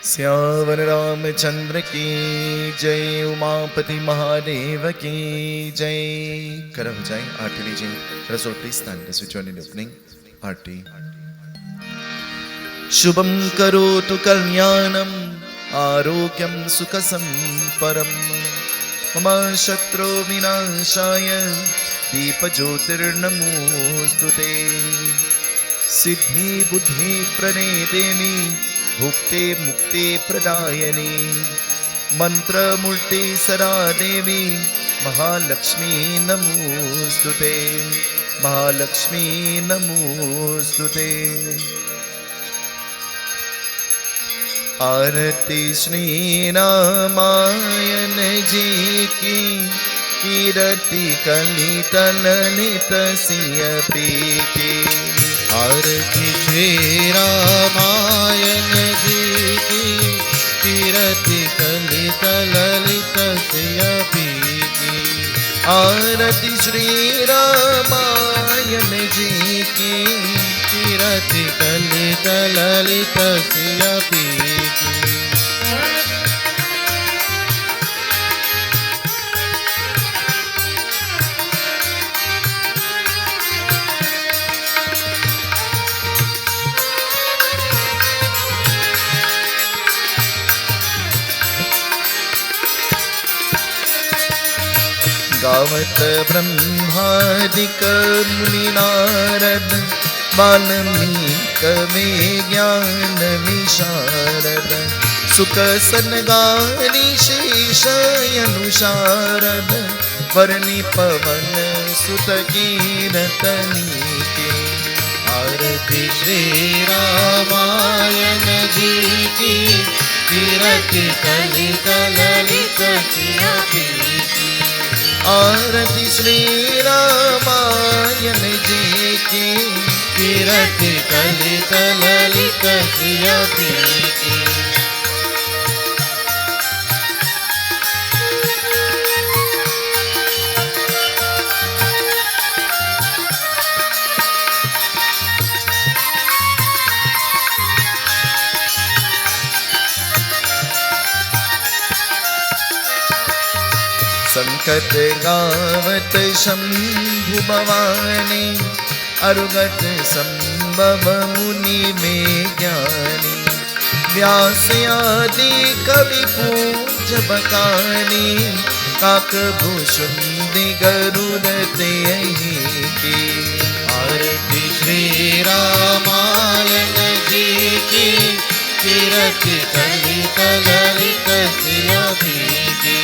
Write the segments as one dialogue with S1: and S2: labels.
S1: श्यावर रामचंद्र की जय। उमापति महादेव की जय। कर बजाएं आरती लीजिए। Rasol please stand as we join in the opening आरती। शुभम करोतु कल्याणम आरोग्यम सुख संपरम मम शत्रु विनाशाय दीप ज्योतिर्नमोस्तुते। सिद्धि बुद्धि प्रणे देवी भुक्ते मुक्ति प्रदायिनी मंत्र मूर्ति सदा देवी महालक्ष्मी नमोस्तुते। महालक्ष्मी नमोस्तुते। आरती श्री रामायण जी की कीर्ति कलित ललित सिय प्रीति।
S2: आरती श्री रामायण जी की कीर्ति कलित ललित सिय प्रीति।
S1: आरती श्री रामायण जी की
S2: कीर्ति कलित ललित सिय प्रीति।
S1: गावत ब्रह्मादिक मुनि नारद वाल्मीकि ज्ञान विशारद। सुख सनगानि शेष अनुशारद वर्णि पवन सुत कीरतनी के।
S2: आरती श्री रामायण जी की कीर्ति कलित ललित सिय प्रीति।
S1: आरती श्री रामायण जी की
S2: कीर्ति कलित ललित सिय प्रीति।
S1: संकट गावत शंभु भवानी अरुगत संभव मुनि में ज्ञानी। व्यास आदि कवि पूज बकानी काकभूषुंडि गरुड़ तेहि की।
S2: आरती श्री रामायण जी की कीर्ति कलित ललित सिय प्रीति।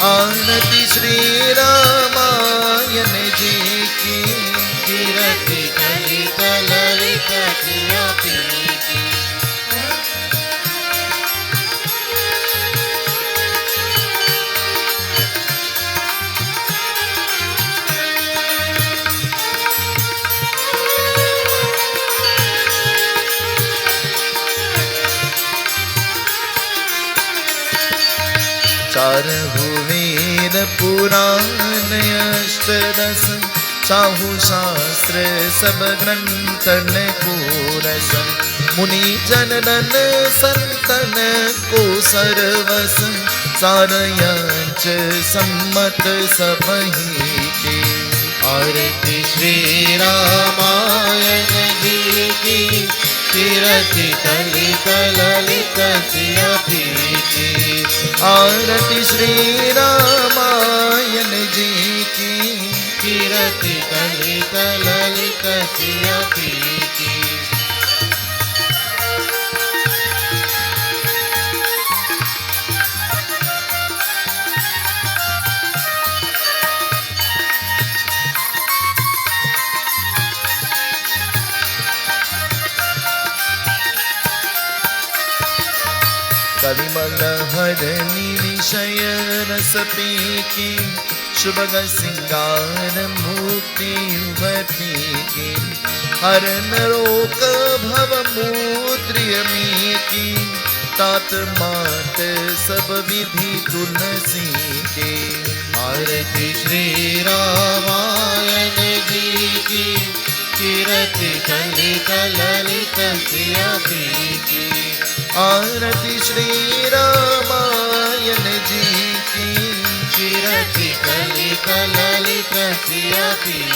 S1: आरती श्री रामायण जी की
S2: कीर्ति कलित ललित सिय प्रीति।
S1: चारहु वेद पुराण अष्टदश चाहु शास्त्र सब ग्रंथन को रस। मुनि जनन संतन को सर्वस सारयंच सम्मत सबहि के।
S2: आरती श्री रामायण जी की कीर्ति कलित ललित सिय प्रीति।
S1: आरती श्री रामायण जी की
S2: कीर्ति कलित ललित सिय प्रीति।
S1: कलिमल हरनि विषय रस पीकी शुभग सिंगार मुक्ति युवती की। हरन रोक भव मूत्रिय की तात मात सब विधि तुलसी के।
S2: आरती श्री रामायण जी की कीर्ति कलित ललित सिय प्रीति।
S1: आरती श्री रामायण जी की।
S2: कीरति कलित ललित सिया पी की।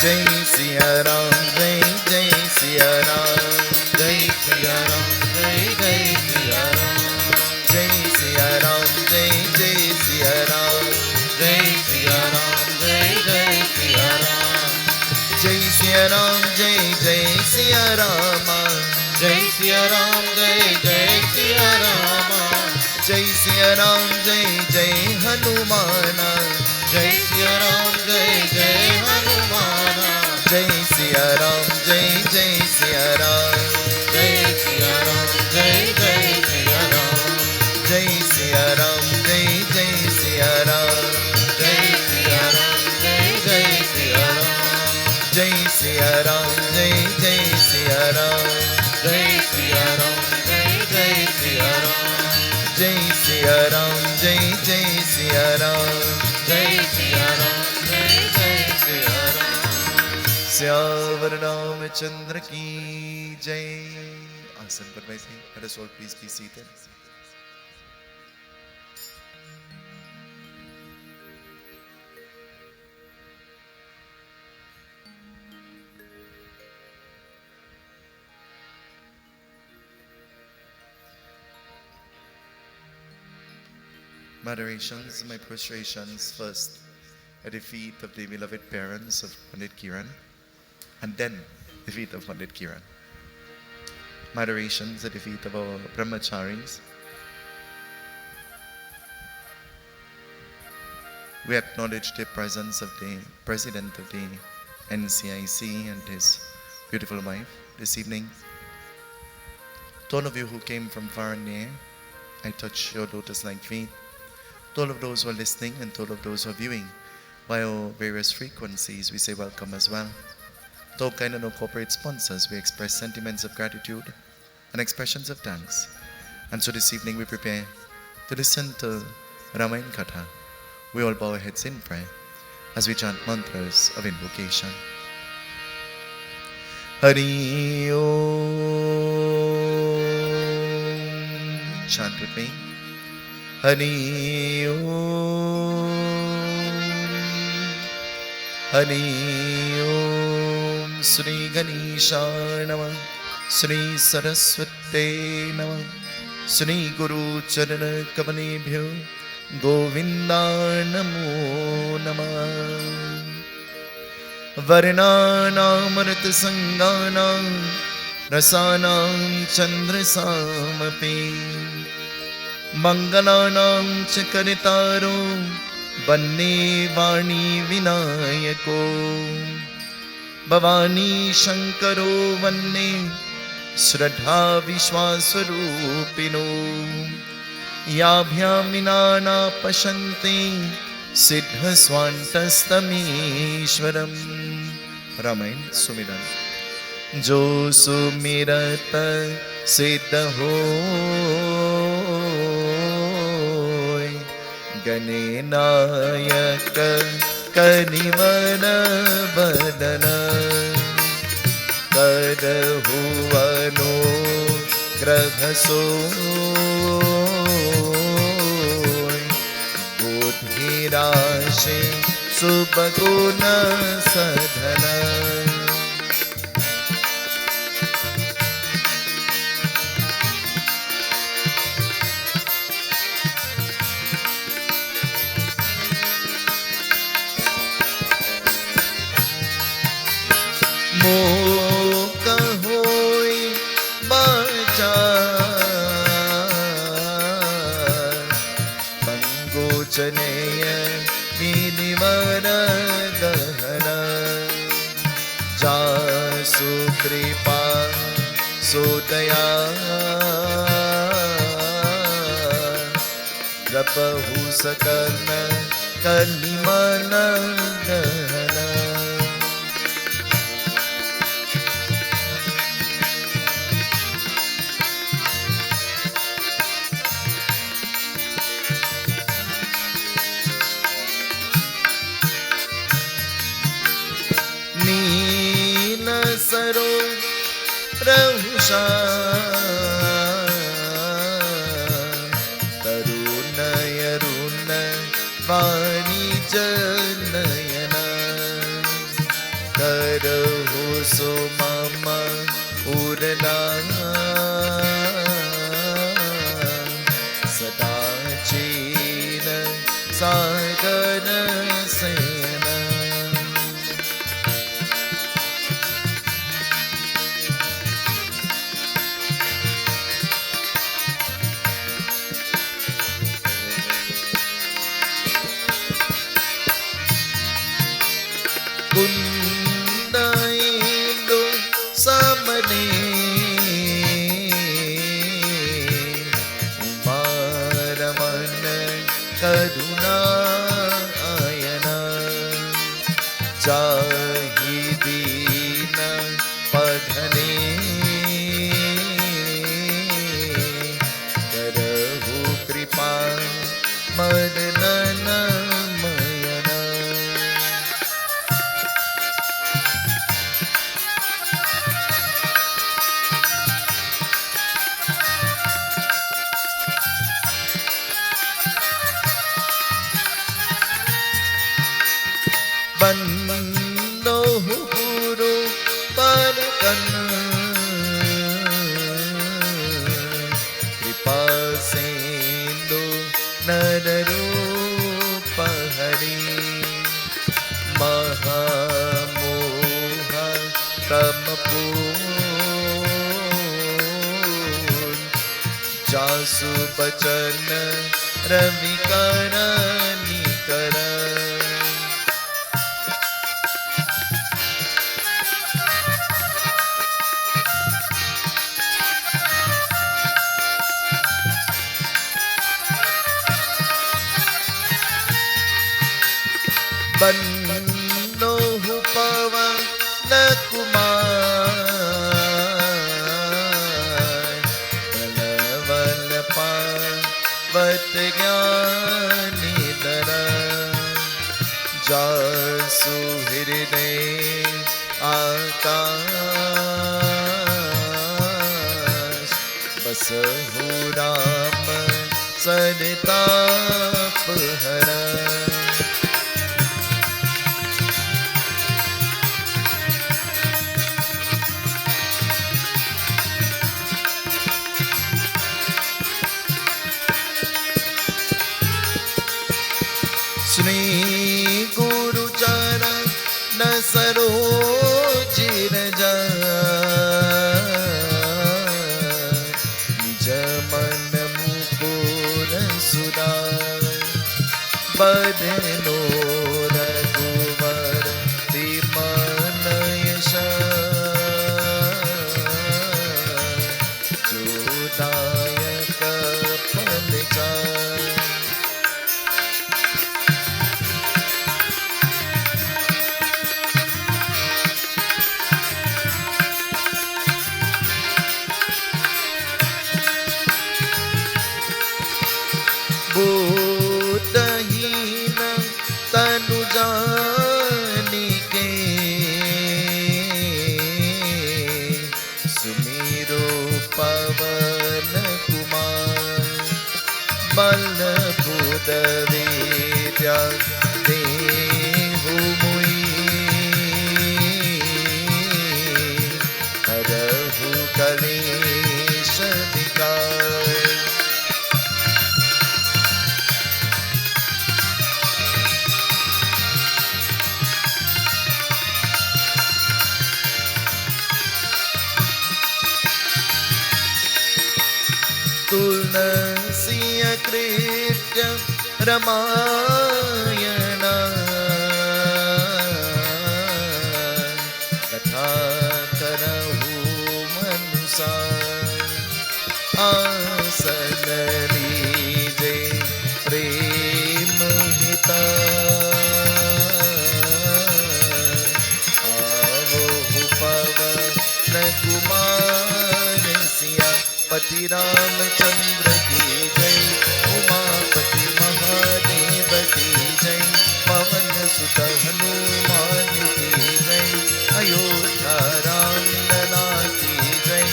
S1: जय सिया राम, जय जय सिया राम,
S2: जय सिया राम, जय जय सिया राम,
S1: जय सिया राम, जय जय सिया राम,
S2: जय सिया राम, जय जय सिया राम,
S1: जय सिया राम, जय जय सिया राम,
S2: जय सिया राम, जय जय सिया राम,
S1: जय सिया राम, जय जय हनुमान,
S2: जय सिया राम, जय जय हनुमान,
S1: जय सिया राम, जय जय सिया राम,
S2: जय सिया राम, जय जय सिया राम,
S1: जय सिया राम, जय जय सिया राम,
S2: जय सिया राम, जय जय सिया राम,
S1: जय सिया राम, जय जय सिया राम,
S2: जय सिया राम, जय जय सिया राम,
S1: जय सिया राम, जय जय सिया राम,
S2: जय सिया राम, जय जय सिया राम।
S1: श्यावर रामचंद्र की जय। आसन पर बैठे। Let us all please be seated. My adorations, my prostrations, first at the feet of the beloved parents of Pandit Kiran, and then the feet of Pandit Kiran. My adorations at the feet of our brahmacharis. We acknowledge the presence of the President of the NCIC and his beautiful wife this evening. To all of you who came from far and near, I touch your lotus-like feet. To all of those who are listening and to all of those who are viewing via various frequencies, we say welcome as well. To all kind and all corporate sponsors, we express sentiments of gratitude and expressions of thanks. And so this evening we prepare to listen to Ramayana Katha. We all bow our heads in prayer as we chant mantras of invocation. Hari Om. Chant with me. Hari Om. Hari Om. Sri Ganesha Namah. Sri Saraswate Namah. Sri Guru Charana Kamalebhyo Govinda Namo Namah. Varnanamrit Sanganam Rasanam Chandra Samapi Mangalanam Chakaritaro Vanne Vani Vinayako Bhavani Shankaro Vanne Shraddha Vishwaswarupino Yabhyam Vinana Pashanti Siddha Swantastamishwaram. Ramayana Sumiran. Jo sumirata siddha hoy Ganenayaka Kanivana Vadana Kadahuvano Grabhasoy Buddhirashe Subhaguna Sadhana. Moka hoy bachar Pangochaneya Vinivara Gahana Jasu Kripa Sodaya Rapahu Sakarna Kalimana Gahana रहु तरुण अरुण वाणी जनयन करहु सो मम पूर्णा सदा चीन सागर सेन कुंदइंदु समने उमारमन करुणा आयना जाहि दीन पधने करहु कृपा मदनन मयना बंदो गुरु पर कन कृपा सेंदु नर रूप हरि महामोह तम पून जासु बचन रवि करनी कर बन्नो पवन कुमार बलवल पावत ज्ञानी दर जासु हृदय आकाश बसहु राम सरिताप हर श्री गुरु चरण सरोज रज निज मन मुकुर सुधार बदनो रघुवर तिमन यश जोदायक फल चार बुद्धहीन तनु जानिके सुमिरो पवन कुमार बल बुध विद्या देहु मुई हरहु कलेश विकार तुलसी कृत्य रामायण कथा करहु मनुषा आसन लीजे प्रेम हिता आवो पवन कुमार सिया पति रामचंद्र की जय उमापति महादेव की जय पवन सुत हनुमान की जय अयोध्या राम लला की जय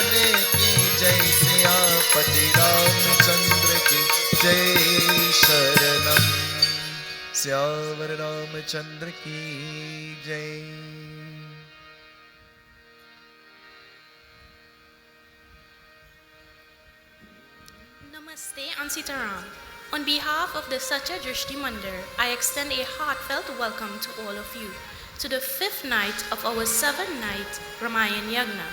S2: लाल की
S1: जय सियापति रामचंद्र की जय शरणम सियावर रामचंद्र की जय।
S3: Namaste and Sitaram. On behalf of the Satya Drishti Mandir, I extend a heartfelt welcome to all of you to the 5th night of our 7th-night Ramayana Yagna.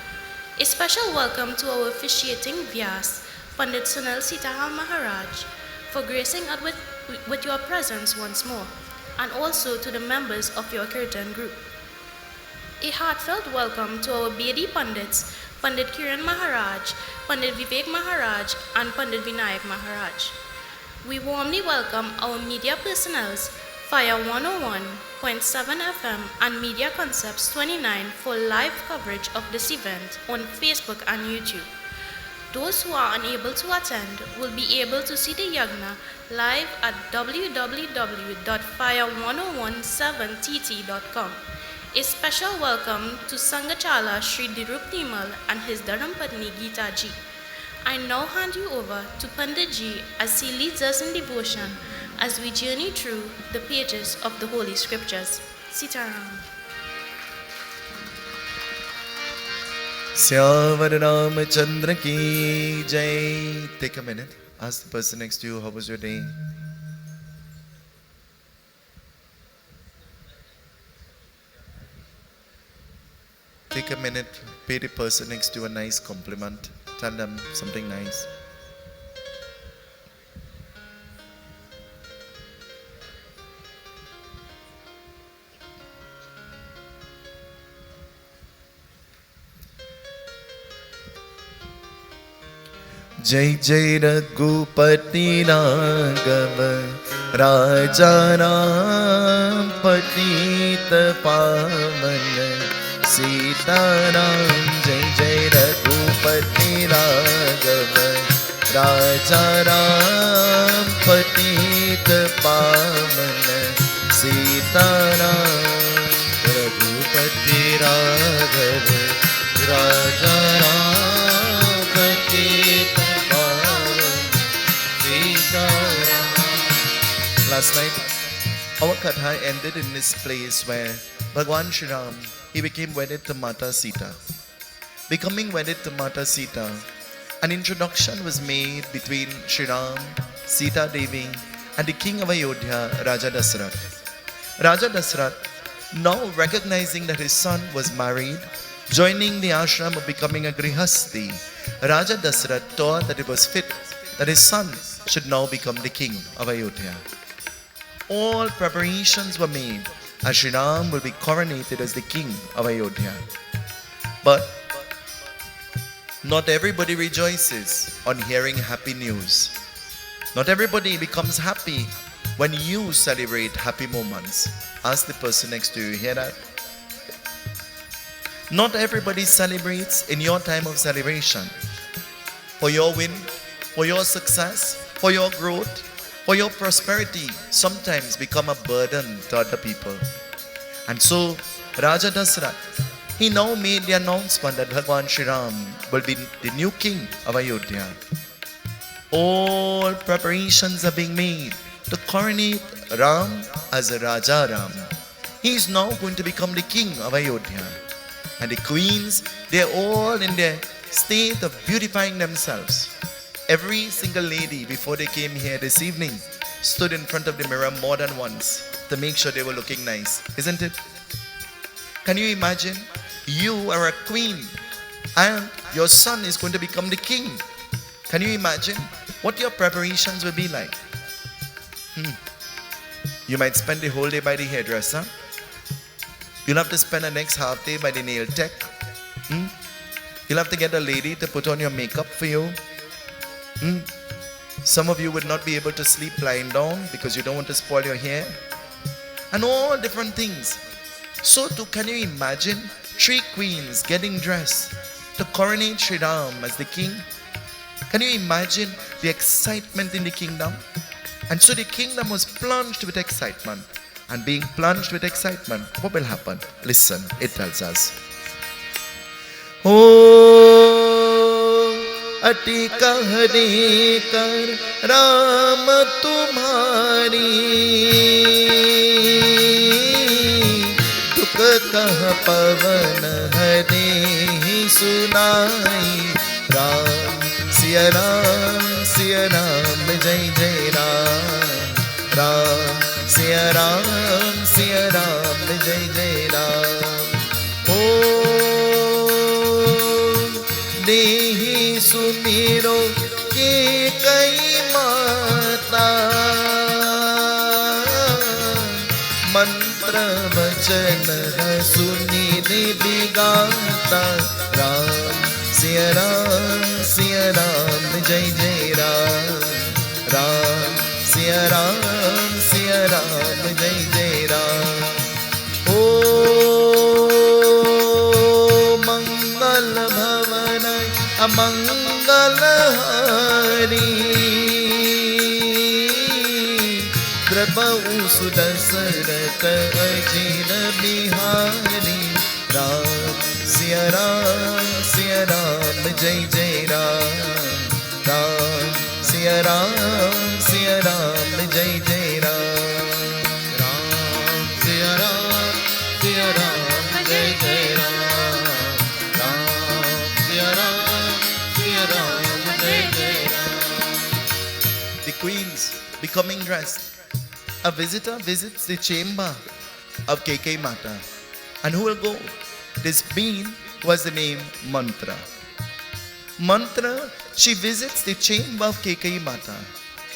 S3: A special welcome to our officiating Vyas, Pandit Sunil Sitahal Maharaj, for gracing us with your presence once more, and also to the members of your Kirtan group. A heartfelt welcome to our Bedi Pandits, Pandit Kiran Maharaj, Pandit Vivek Maharaj, and Pandit Vinayak Maharaj. We warmly welcome our media personnels, Fire 101.7 FM and Media Concepts 29 for live coverage of this event on Facebook and YouTube. Those who are unable to attend will be able to see the Yagna live at www.fire1017tt.com. A special welcome to Sangachala Sri Dirup Timal and his Dharampatni Geeta Ji. I now hand you over to Pandit Ji as he leads us in devotion as we journey through the pages of the Holy Scriptures. Sitaram.
S1: Syāvar Ramachandra ki jai. Take a minute. Ask the person next to you, how was your day? Take a minute, pay the person next to you a nice compliment. Tell them something nice. जय जय रघुपति राघव राजा राम पतित पावन सीताराम। जय जय रघुपति राघव राजा राम पतित पावन सीताराम।
S2: रघुपति राघव राजा राम पतित पावन Sitaram.
S1: Last night, our katha ended in this place where Bhagwan Shri Ram, he became wedded to Mata Sita. Becoming wedded to Mata Sita, an introduction was made between Shri Ram, Sita Devi, and the king of Ayodhya, Raja Dasrath. Raja Dasrath, now recognizing that his son was married, joining the ashram of becoming a grihasti, Raja Dasrath thought that it was fit that his son should now become the king of Ayodhya. All preparations were made as Shri Ram will be coronated as the king of Ayodhya. But not everybody rejoices on hearing happy news. Not everybody becomes happy when you celebrate happy moments. Ask the person next to you, hear that? Not everybody celebrates in your time of celebration. For your win, for your success, for your growth, for your prosperity sometimes become a burden to other people. And so, Raja Dasrath, he now made the announcement that Bhagwan Shri Ram will be the new king of Ayodhya. All preparations are being made to coronate Ram as a Raja Ram. He is now going to become the king of Ayodhya. And the queens, they are all in their state of beautifying themselves. Every single lady, before they came here this evening, stood in front of the mirror more than once to make sure they were looking nice, isn't it? Can you imagine? You are a queen and your son is going to become the king. Can you imagine what your preparations will be like? You might spend the whole day by the hairdresser. You'll have to spend the next half day by the nail tech. You'll have to get a lady to put on your makeup for you. Some of you would not be able to sleep lying down because you don't want to spoil your hair. And all different things. So too, can you imagine 3 queens getting dressed to coronate Shri Ram as the king? Can you imagine the excitement in the kingdom? And so the kingdom was plunged with excitement. And being plunged with excitement, what will happen? Listen, it tells us. Oh अति कहने कर राम तुम्हारी, दुख कह पवन हरे ही सुनाई। राम सिया राम जय जय राम, राम सिया राम जय जय राम। ओ देहि सुमिरो के कई माता, मंत्र वचन सुनी देवी गाता। राम सिया राम जय जय राम, राम सिया राम जय जय राम। ओ मंगल भवन अमंगल हारी, प्रभु सुदशरथ अजिर बिहारी। राम सिया राम जय जय राम, राम सिया राम जय जय राम।
S2: राम सिया राम जय जय राम, राम सिया राम जय जय Ram.
S1: The queens becoming dressed. A visitor visits the chamber of Keikei Mata. And who will go? This being was the name Mantra. Mantra, she visits the chamber of Keikei Mata.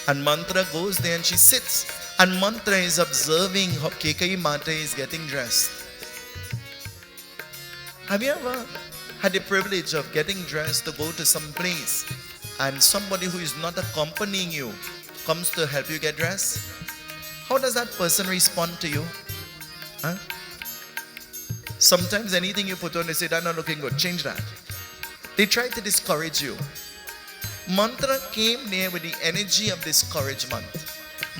S1: And Mantra goes there and she sits. And Mantra is observing how Keikei Mata is getting dressed. Have you ever had the privilege of getting dressed to go to some place and somebody who is not accompanying you comes to help you get dressed? How does that person respond to you? Huh? Sometimes anything you put on, they say, "That's not looking good, change that." They try to discourage you. Mantra came there with the energy of discouragement.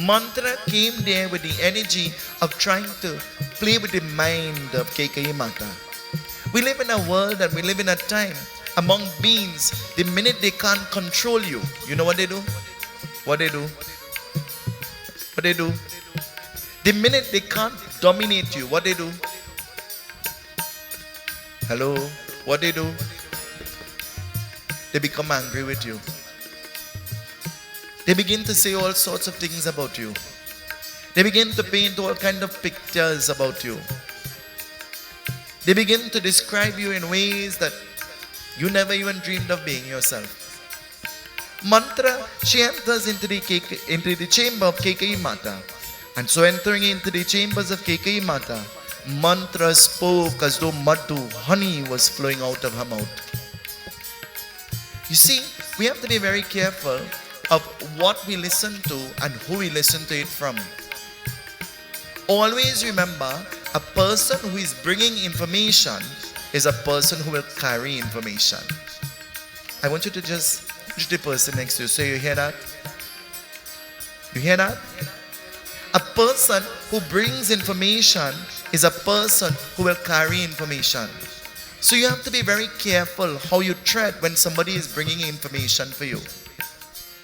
S1: Mantra came there with the energy of trying to play with the mind of Keikei Mata. We live in a world and we live in a time among beings, the minute they can't control you, you know what they do? What they do? What they do? The minute they can't dominate you, what they do? Hello? What they do? They become angry with you. They begin to say all sorts of things about you. They begin to paint all kinds of pictures about you. They begin to describe you in ways that you never even dreamed of being yourself. Mantra, she enters into the chamber of Keikei Mata. And so entering into the chambers of Keikei Mata, Mantra spoke as though madhu, honey, was flowing out of her mouth. You see, we have to be very careful of what we listen to and who we listen to it from. Always remember, a person who is bringing information is a person who will carry information. I want you to just touch the person next to you. Say, you hear that? You hear that? A person who brings information is a person who will carry information. So you have to be very careful how you tread when somebody is bringing information for you.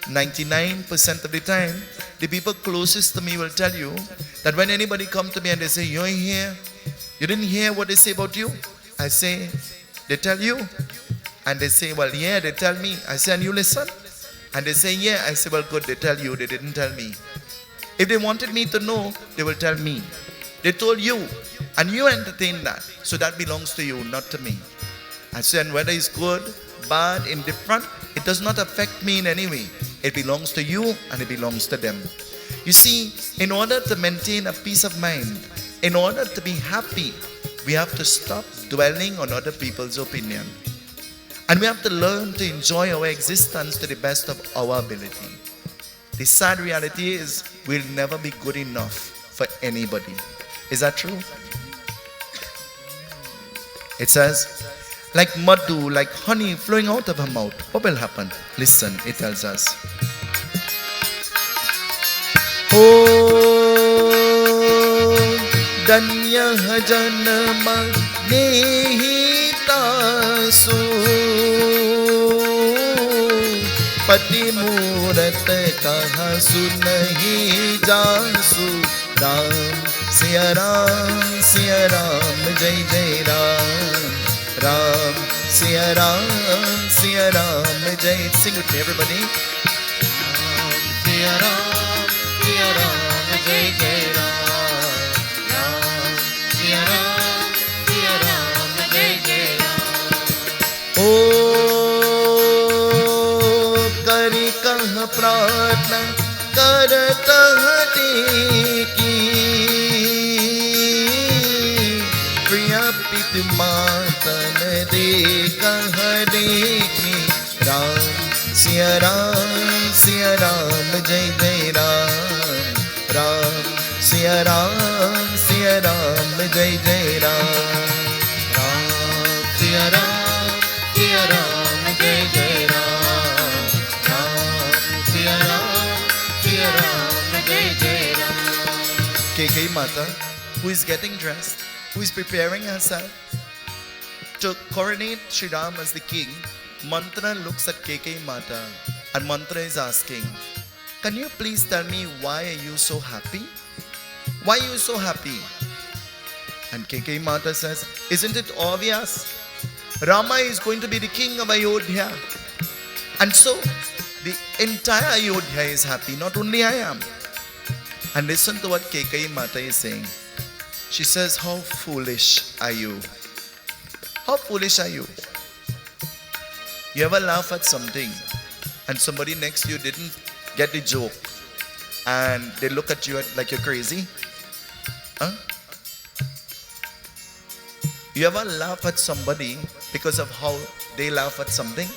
S1: 99% of the time, the people closest to me will tell you that when anybody come to me and they say, "You ain't here, you didn't hear what they say about you?" I say, "They tell you?" And they say, "Well, yeah, they tell me." I say, "And you listen?" And they say, "Yeah." I say, "Well, good, they tell you, they didn't tell me." If they wanted me to know, they will tell me. They told you, and you entertain that. So that belongs to you, not to me. I say, and whether it's good, bad, indifferent, it does not affect me in any way. It belongs to you and it belongs to them. You see, in order to maintain a peace of mind, in order to be happy, we have to stop dwelling on other people's opinion. And we have to learn to enjoy our existence to the best of our ability. The sad reality is we'll never be good enough for anybody. Is that true? It says, like madhu, like honey flowing out of her mouth. What will happen? Listen, it tells us. Oh, danya janma nehita su मनोरथ कहा सुनहि जासु। राम सिया राम जय जय राम। राम सिया राम जय। Sing with me everybody.
S2: Siya Ram जय जय राम। राम सिया राम जय जय राम।
S1: ओ करि कह प्रार्थना करत की। प्रिय पितु मातन दे कह देखी। राम सिया राम जय जय राम। राम सिया राम जय जय राम।
S2: राम सिया राम जय जय राम। राम सिया राम जय जय Ram.
S1: KK Mata, who is getting dressed, who is preparing herself to coronate Sri Ram as the king, Mantra looks at KK Mata and Mantra is asking, can you please tell me why are you so happy? Why are you so happy? And KK Mata says, isn't it obvious? Rama is going to be the king of Ayodhya. And so, the entire Ayodhya is happy, not only I am. And listen to what KK Mata is saying. She says, how foolish are you? How foolish are you? You ever laugh at something and somebody next to you didn't get the joke and they look at you like you're crazy? Huh? You ever laugh at somebody because of how they laugh at something?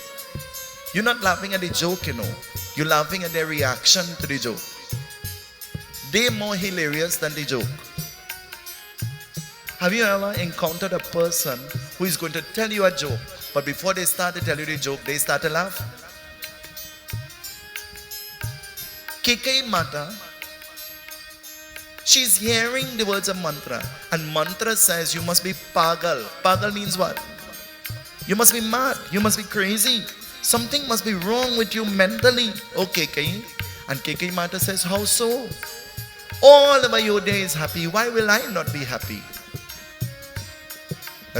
S1: You're not laughing at the joke, you know. You're laughing at their reaction to the joke. They're more hilarious than the joke. Have you ever encountered a person who is going to tell you a joke, but before they start to tell you the joke, they start to laugh? KK Mata, she's hearing the words of Mantra, and Mantra says you must be pagal. Pagal means what? You must be mad. You must be crazy. Something must be wrong with you mentally. Oh, KK. And KK Mata says, how so? All of Ayodhya is happy. Why will I not be happy?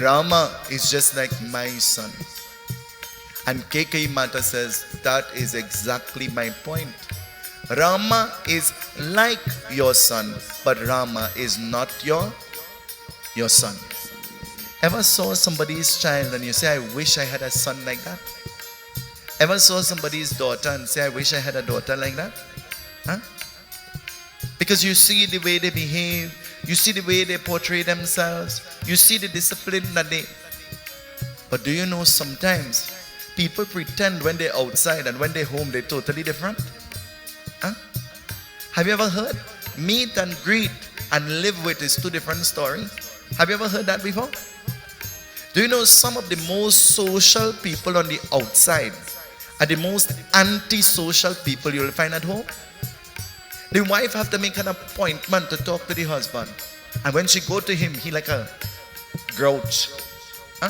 S1: Rama is just like my son. And KK Mata says, that is exactly my point. Rama is like your son, but Rama is not your son. Ever saw somebody's child and you say, I wish I had a son like that? Ever saw somebody's daughter and say, I wish I had a daughter like that? Huh? Because you see the way they behave, you see the way they portray themselves, you see the discipline that they... But do you know sometimes people pretend when they're outside and when they're home they're totally different? Huh? Have you ever heard? Meet and greet and live with is two different stories. Have you ever heard that before? Do you know some of the most social people on the outside are the most anti-social people you'll find at home? The wife have to make an appointment to talk to the husband. And when she go to him, he like a grouch. Huh?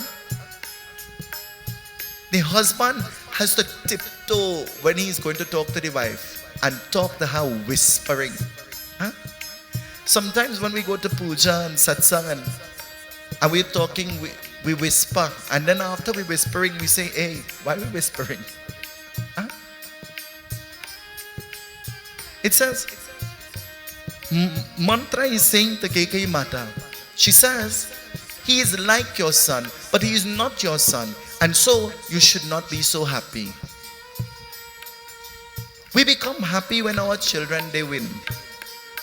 S1: The husband has to tiptoe when he's going to talk to the wife and talk to her whispering. Huh? Sometimes when we go to puja and satsang and we're talking, we whisper. And then after we whispering, we say, hey, why are we whispering? Huh? It says, Mantra is saying to KK Mata, she says, he is like your son, but he is not your son. And so, you should not be so happy. We become happy when our children, they win.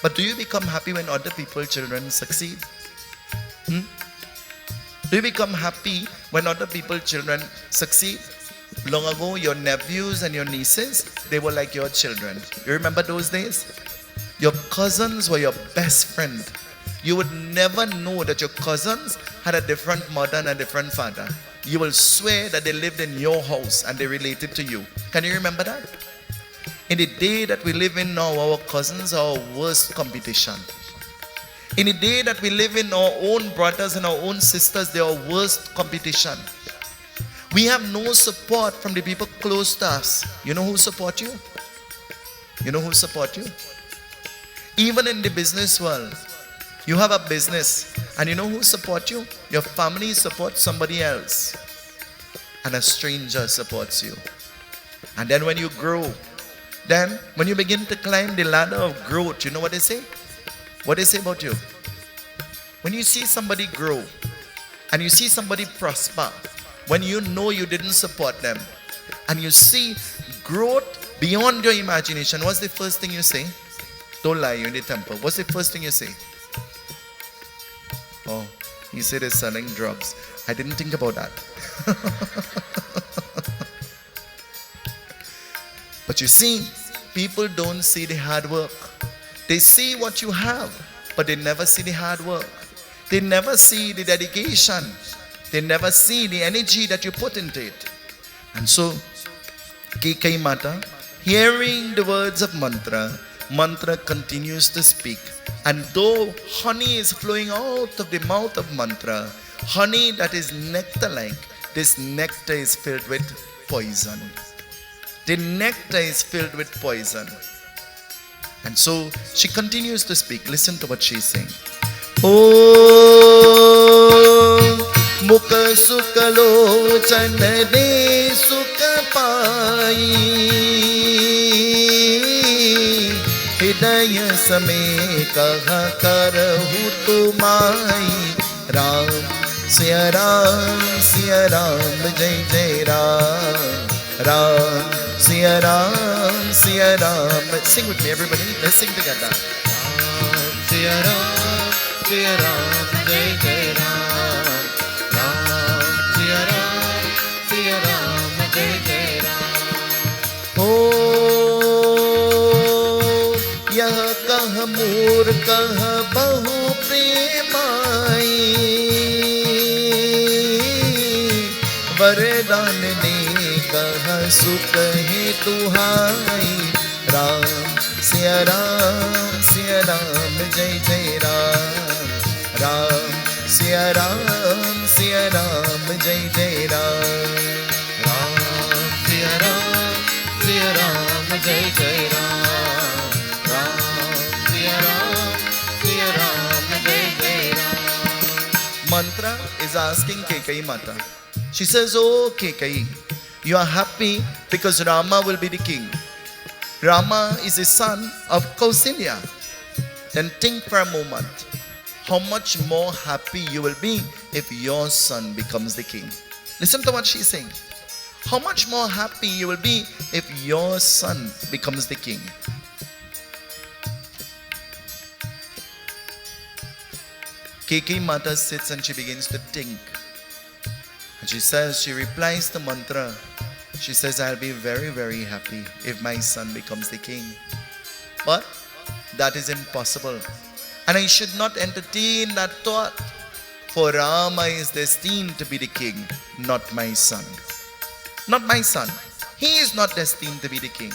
S1: But do you become happy when other people's children succeed? Do you become happy when other people's children succeed? Long ago, your nephews and your nieces, they were like your children. You remember those days? Your cousins were your best friend. You would never know that your cousins had a different mother and a different father. You will swear that they lived in your house and they related to you. Can you remember that? In the day that we live in now, our cousins are our worst competition. In the day that we live in, our own brothers and our own sisters, they are our worst competition. We have no support from the people close to us. You know who support you? You know who support you? Even in the business world, you have a business and you know who support you? Your family supports somebody else and a stranger supports you. And then when you grow, then when you begin to climb the ladder of growth, you know what they say? What they say about you? When you see somebody grow and you see somebody prosper, when you know you didn't support them and you see growth beyond your imagination, what's the first thing you say? Don't lie, you're in the temple. What's the first thing you say? Oh, he said he's selling drugs. I didn't think about that. But you see, people don't see the hard work. They see what you have, but they never see the hard work. They never see the dedication. They never see the energy that you put into it. And so, KK Mata, hearing the words of mantra continues to speak. And though honey is flowing out of the mouth of mantra, honey that is nectar-like, this nectar is filled with poison. The nectar is filled with poison. And so she continues to speak. Listen to what she's saying. Oh, mukha sukalo chanade sukha pai. Hidaya same kaha karahu tumai. Ram, Siya Ram, Jai Jai Ram. Ram, Siya Ram. Sing with me, everybody. Let's sing together.
S2: Ram, Siya Ram, Jai Jai Ram. Ram, Siya Ram, Jai Jai Ram.
S1: Oh, yah kah murkah bahu premai. वरदान ने कहा सुख है तुहाई. राम सिया राम जय जय राम. राम सिया राम जय जय Ram.
S2: Ram, Siya Ram, Jai Jai Ram. Ram, Siya Ram, Jai Jai Ram.
S1: Mantra is asking Kekai Mata. She says, oh Kekai, you are happy because Rama will be the king. Rama is the son of Kausalya. Then think for a moment, how much more happy you will be if your son becomes the king. Listen to what she's saying. How much more happy you will be if your son becomes the king. Kekai Mata sits and she begins to think. And she replies the mantra. She says, I'll be very, very happy if my son becomes the king. But that is impossible. And I should not entertain that thought. For Rama is destined to be the king, not my son. Not my son. He is not destined to be the king.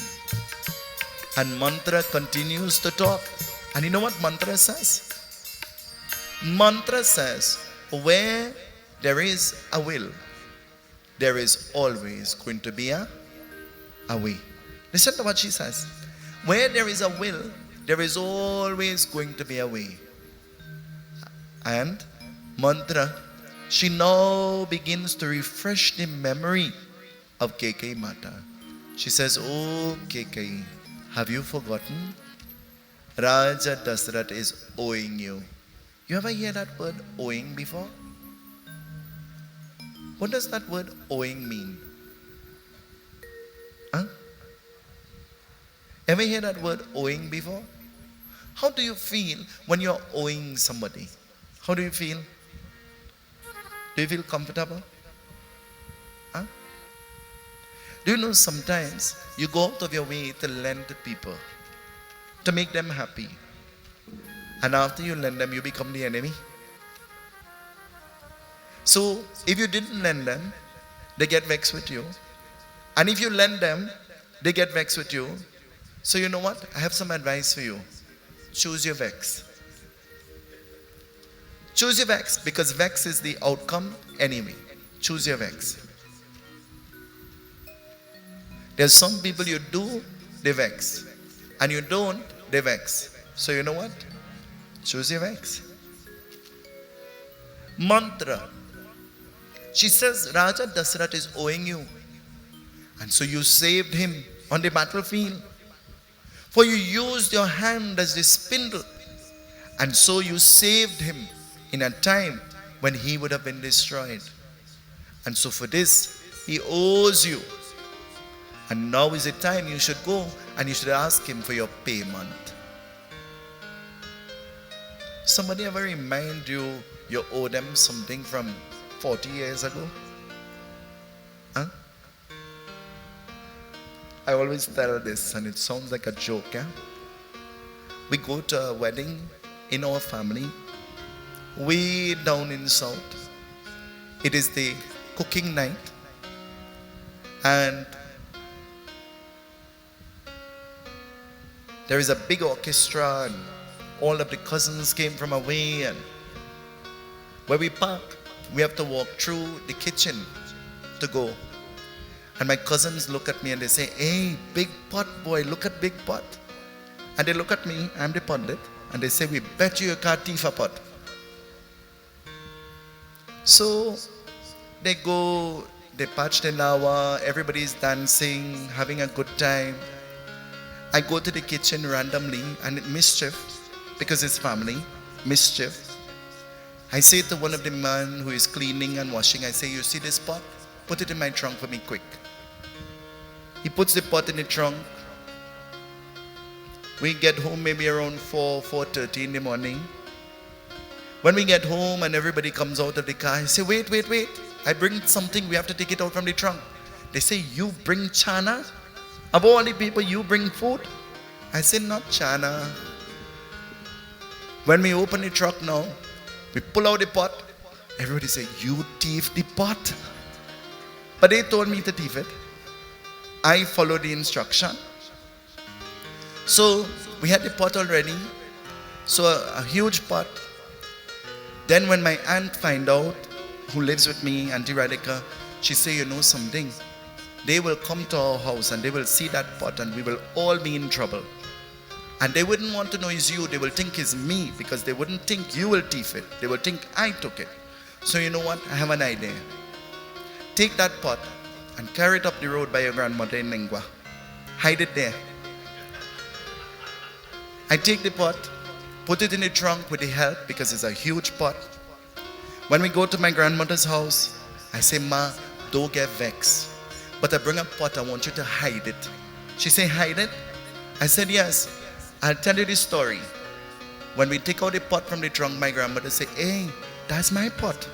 S1: And mantra continues to talk. And you know what mantra says? Mantra says, where there is a will, there is always going to be a way. Listen to what she says. Where there is a will, there is always going to be a way. And mantra, she now begins to refresh the memory of Kekai Mata. She says, oh Kekai, have you forgotten? Raja Dasrath is owing you. You ever hear that word owing before? What does that word owing mean? Huh? Ever hear that word owing before? How do you feel when you're owing somebody? How do you feel? Do you feel comfortable? Huh? Do you know sometimes you go out of your way to lend to people, to make them happy. And after you lend them, you become the enemy. So, if you didn't lend them, they get vexed with you. And if you lend them, they get vexed with you. So you know what? I have some advice for you. Choose your vex. Choose your vex, because vex is the outcome anyway. Choose your vex. There's some people you do, they vex. and you don't, they vex. So you know what? Choose your vex. Mantra. She says Raja Dasarath is owing you. And so you saved him on the battlefield. For you used your hand as the spindle. And so you saved him in a time when he would have been destroyed. And so for this, he owes you. And now is the time you should go and you should ask him for your payment. Somebody ever remind you owe them something from 40 years ago? Huh? I always tell this and it sounds like a joke. Yeah? We go to a wedding in our family, way down in south. It is the cooking night. And there is a big orchestra and all of the cousins came from away, and where we park, we have to walk through the kitchen to go. And my cousins look at me and they say, "Hey, big pot boy, look at big pot." And they look at me, I'm the pundit, and they say, "We bet you can't thief a pot." So they go, they patch the lawa, everybody's dancing, having a good time. I go to the kitchen randomly and mischief, because it's family, mischief. I say to one of the men who is cleaning and washing, I say, "You see this pot? Put it in my trunk for me quick." He puts the pot in the trunk. We get home maybe around 4:30 in the morning. When we get home and everybody comes out of the car, I say, wait. I bring something, we have to take it out from the trunk. They say, "You bring chana? Of all the people, you bring food?" I say, "Not chana." When we open the truck now, we pull out the pot. Everybody say, "You thief the pot." But they told me to thief it. I followed the instruction. So we had the pot already. So a huge pot. Then when my aunt find out, who lives with me, Auntie Radhika, she say, "You know something? They will come to our house and they will see that pot and we will all be in trouble. And they wouldn't want to know it's you. They will think it's me, because they wouldn't think you will thief it. They will think I took it. So you know what? I have an idea. Take that pot and carry it up the road by your grandmother in Lingua. Hide it there." I take the pot, put it in the trunk with the help, because it's a huge pot. When we go to my grandmother's house, I say, "Ma, don't get vexed. But I bring a pot, I want you to hide it." She say, "Hide it?" I said, "Yes. I'll tell you the story. When we take out the pot from the trunk, my grandmother say, 'Hey, that's my pot.'"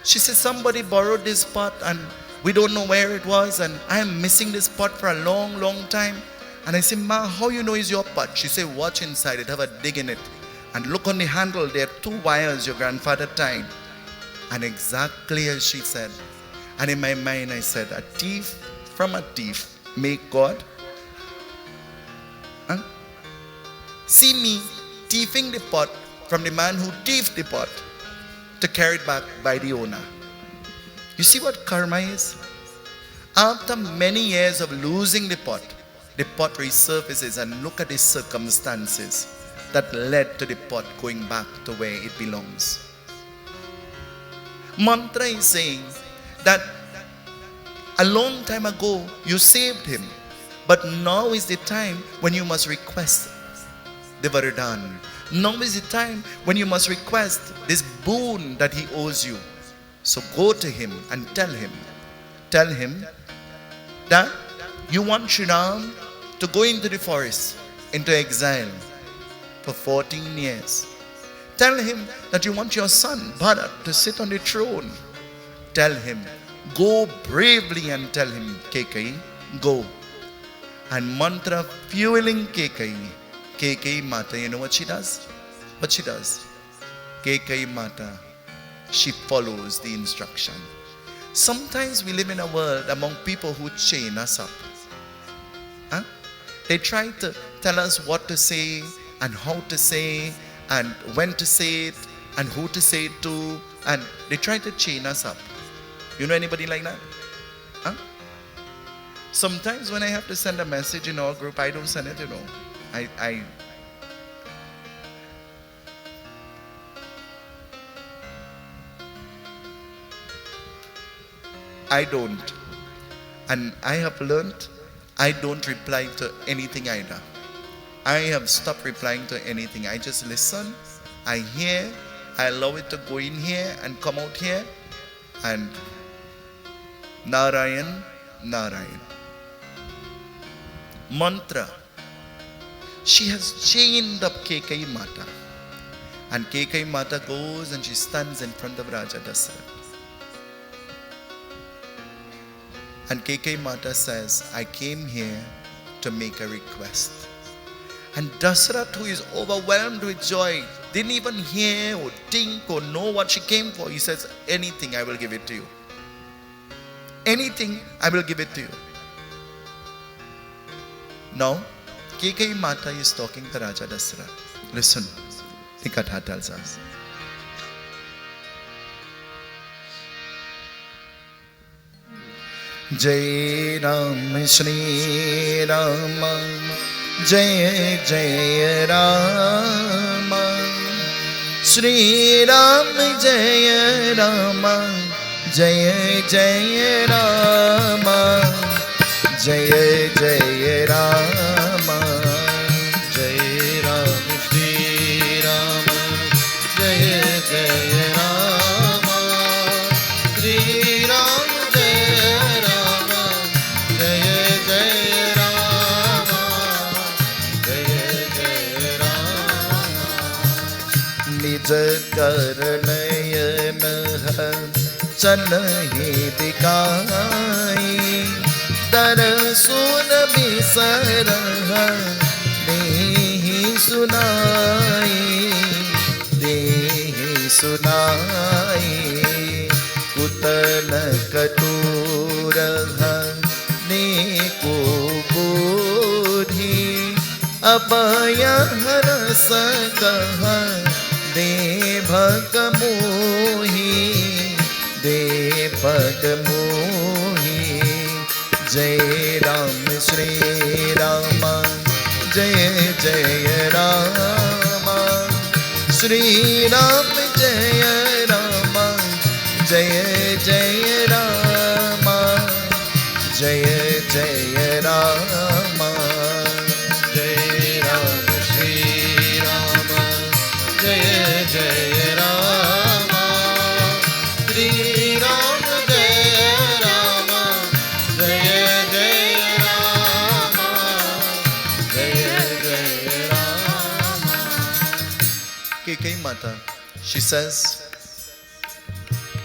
S1: She said, "Somebody borrowed this pot and we don't know where it was, and I am missing this pot for a long time." And I said, "Ma, how you know it's your pot?" She said, "Watch inside it, have a dig in it. And look on the handle, there are 2 wires your grandfather tied." And exactly as she said. And in my mind I said, a thief from a thief make God? Huh? See me thieving the pot from the man who thieved the pot to carry it back by the owner. You see what karma is? After many years of losing the pot resurfaces, and look at the circumstances that led to the pot going back to where it belongs. Mantra is saying that a long time ago you saved him, but now is the time when you must request the Vardhan. Now is the time when you must request this boon that he owes you. So go to him and tell him that you want Sri Ram to go into the forest, into exile for 14 years. Tell him that you want your son Bharat to sit on the throne. Tell him, go bravely and tell him, Kekai, go. And mantra fueling Kekai Mata, you know what she does? What she does? Kekai Mata, she follows the instruction. Sometimes we live in a world among people who chain us up. Huh? They try to tell us what to say and how to say and when to say it and who to say it to, and they try to chain us up. You know anybody like that? Huh? Sometimes when I have to send a message in our group, I don't send it, I don't. And I have learned I don't reply to anything either. I have stopped replying to anything. I just listen, I hear, I allow it to go in here and come out here, and Narayan, Narayan. Mantra. She has chained up Kekai Mata. And Kekai Mata goes and she stands in front of Raja Dasarath. And Kekai Mata says, I came here to make a request. And Dasarath, who is overwhelmed with joy, didn't even hear or think or know what she came for. He says, anything, I will give it to you. Anything, I will give it to you. Now, Kekai Mata is talking to Raja Dasarath. Listen, the Katha tells us. Jai Ram Shri Ram, Jai Jai Ram, Shri Ram Jai Ram, Jai Jai Ram, Jai Jai Ram,
S2: Jai Ram Shri Ram, Jai Jai Ram, Shri Ram Jai Ram, Jai Jai Ram, Jai Jai Ram.
S1: निज कर नयन चनहि दिखाई, दरसुन बिसर देहि सुनाई, देहि सुनाई। कुतल कटूर नेको बोधि, अभय हरस कह देभक मोहि, देभक मोहि। जय राम श्री राम, जय जय राम, श्री राम जय राम, जय जय राम, जय जय Ram.
S2: Jai Ram Shri Ram, Jai Jai Ram, Shri Ram Jai Ram, Jai Jai Ram, Jai Jai Ram.
S1: Kekai Mata, she says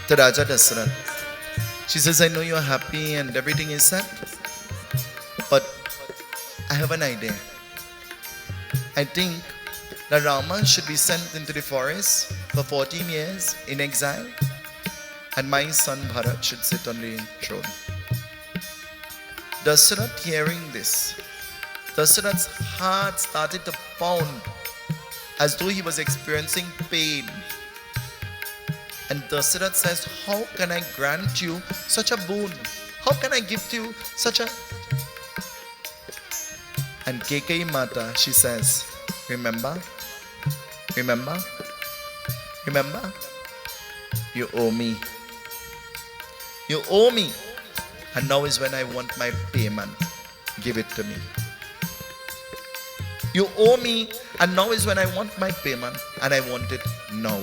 S1: to Raja Dasarath, she says, I know you are happy and everything is set, but I have an idea. I think that Rama should be sent into the forest for 14 years in exile, and my son Bharat should sit on the throne. Dasarath hearing this, Dasarath's heart started to pound as though he was experiencing pain. And Dasarath says, how can I grant you such a boon? How can I give to you such a... And Kekai Mata, she says, remember, remember, remember, you owe me. You owe me. And now is when I want my payment. Give it to me. You owe me, and now is when I want my payment, and I want it now.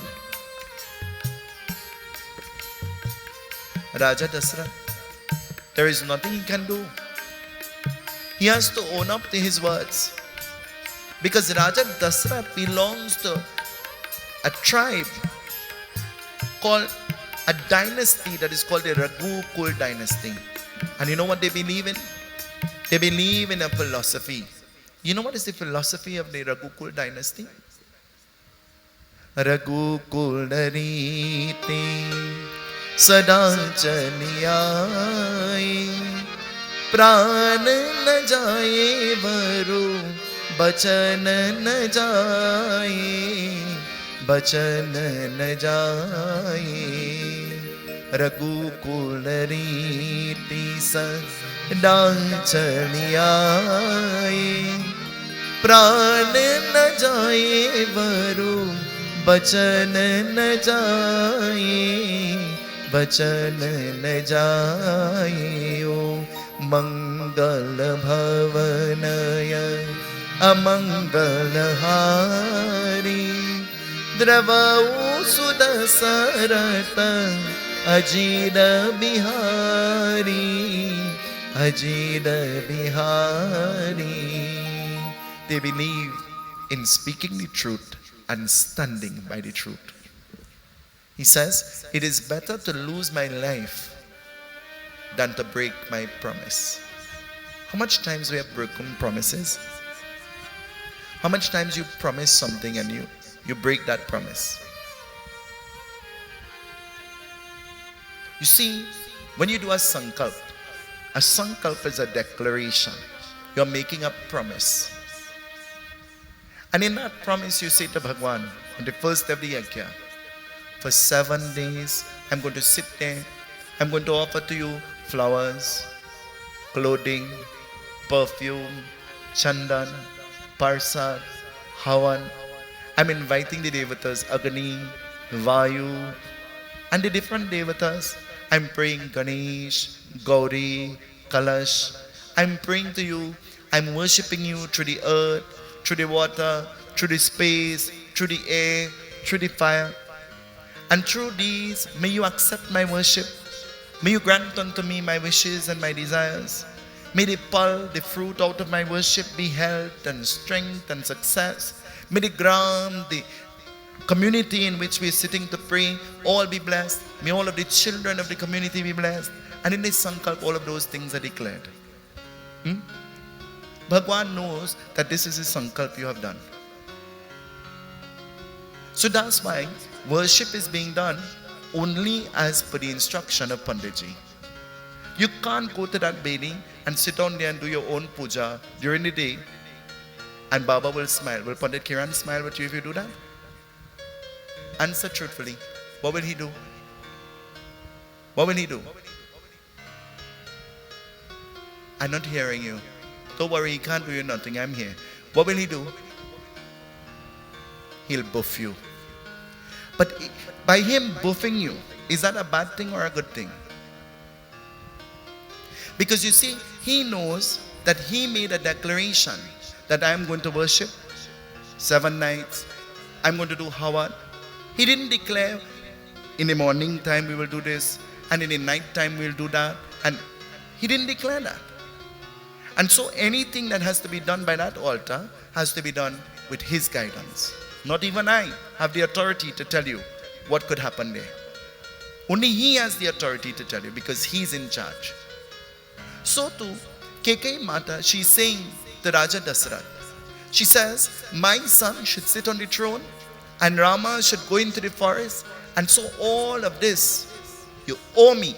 S1: Raja Dasarath, there is nothing he can do. He has to own up to his words. Because Raja Dasarath belongs to a tribe called a dynasty that is called the Raghukul dynasty. And you know what they believe in? They believe in a philosophy. You know what is the philosophy of the Raghukul dynasty? Raghukul Riti Sada Chaniyai, प्राण न जाए वरु बचन न जाए, बचन न जाए। रघुकुल रीति सदा चली आए। प्राण न जाए वरु बचन न जाए, बचन न जाए। ओ मंगल भवनय अमंगल हारी, द्रवऊ सुदशरथ अजीर बिहारी, अजीर Bihari. They believe in speaking the truth and standing by the truth. He says, it is better to lose my life than to break my promise. How much times we have broken promises? How much times you promise something and you break that promise? You see, when you do a sankalp is a declaration. You're making a promise. And in that promise you say to Bhagwan, on the first of the yajna, for 7 days I'm going to sit there, I'm going to offer to you flowers, clothing, perfume, chandan, parsad, havan. I'm inviting the devatas, Agni, Vayu, and the different devatas. I'm praying Ganesh, Gauri, Kalash. I'm praying to you, I'm worshipping you through the earth, through the water, through the space, through the air, through the fire. And through these, may you accept my worship. May you grant unto me my wishes and my desires. May the pearl, the fruit out of my worship be health and strength and success. May the ground, the community in which we are sitting to pray, all be blessed. May all of the children of the community be blessed. And in this sankalp, all of those things are declared. Bhagwan knows that this is a sankalp you have done. So that's why worship is being done only as per the instruction of Panditji. You can't go to that Bedi and sit down there and do your own puja during the day and Baba will smile. Will Pandit Kiran smile with you if you do that? Answer truthfully. What will he do? What will he do? I'm not hearing you. Don't worry, he can't do you nothing. I'm here. What will he do? He'll buff you. But by him buffing you, is that a bad thing or a good thing? Because you see, he knows that he made a declaration that I am going to worship 7 nights. I'm going to do Hawat. He didn't declare in the morning time we will do this and in the night time we will do that. And he didn't declare that. And so anything that has to be done by that altar has to be done with his guidance. Not even I have the authority to tell you what could happen there. Only he has the authority to tell you because he's in charge. So too, Kekai Mata, she's saying to Raja Dasarath, she says, my son should sit on the throne and Rama should go into the forest. And so all of this, you owe me.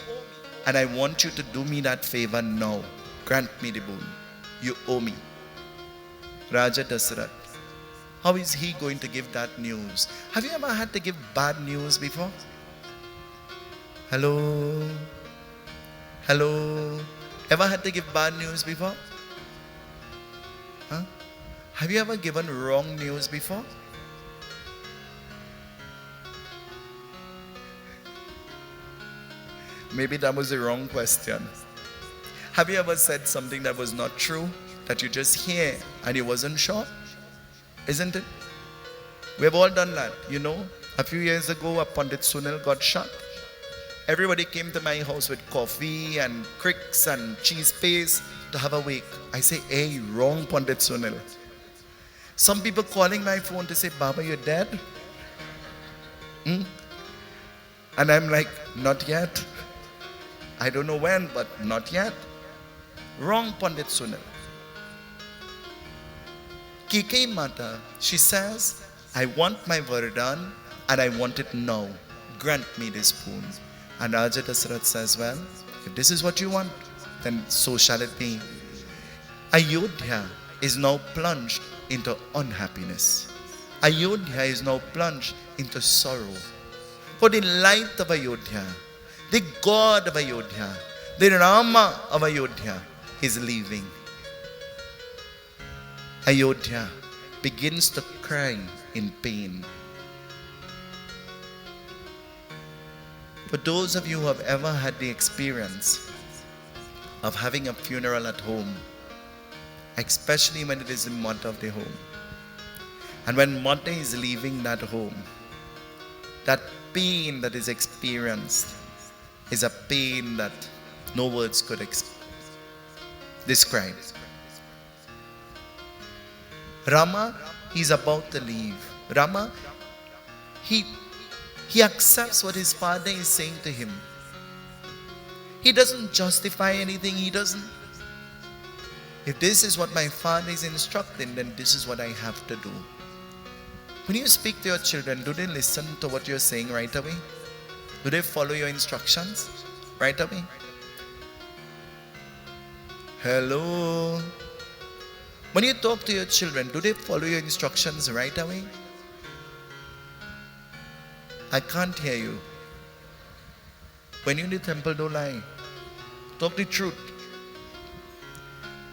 S1: And I want you to do me that favor now. Grant me the boon. You owe me. Raja Dasarath, how is he going to give that news? Have you ever had to give bad news before? Hello? Hello? Ever had to give bad news before? Huh? Have you ever given wrong news before? Maybe that was the wrong question. Have you ever said something that was not true, that you just hear and you wasn't sure? Isn't it? We have all done that. You know, a few years ago, a Pandit Sunil got shot. Everybody came to my house with coffee and cricks and cheese paste to have a wake. I say, hey, wrong Pandit Sunil. Some people calling my phone to say, Baba, you're dead? And I'm like, not yet. I don't know when, but not yet. Wrong Pandit Sunil. Kekai Mata, she says, I want my Varadan and I want it now. Grant me this boon. And Raja Dasarath says, well, if this is what you want, then so shall it be. Ayodhya is now plunged into unhappiness. Ayodhya is now plunged into sorrow. For the light of Ayodhya, the God of Ayodhya, the Rama of Ayodhya is leaving. Ayodhya begins to cry in pain. For those of you who have ever had the experience of having a funeral at home, especially when it is the mother of the home, and when mother is leaving that home, that pain that is experienced is a pain that no words could describe. Rama, he's about to leave. Rama, he accepts what his father is saying to him. He doesn't justify anything. He doesn't. If this is what my father is instructing, then this is what I have to do. When you speak to your children, do they listen to what you're saying right away? Do they follow your instructions right away? Hello? When you talk to your children, do they follow your instructions right away? I can't hear you. When you're in the temple, don't lie. Talk the truth.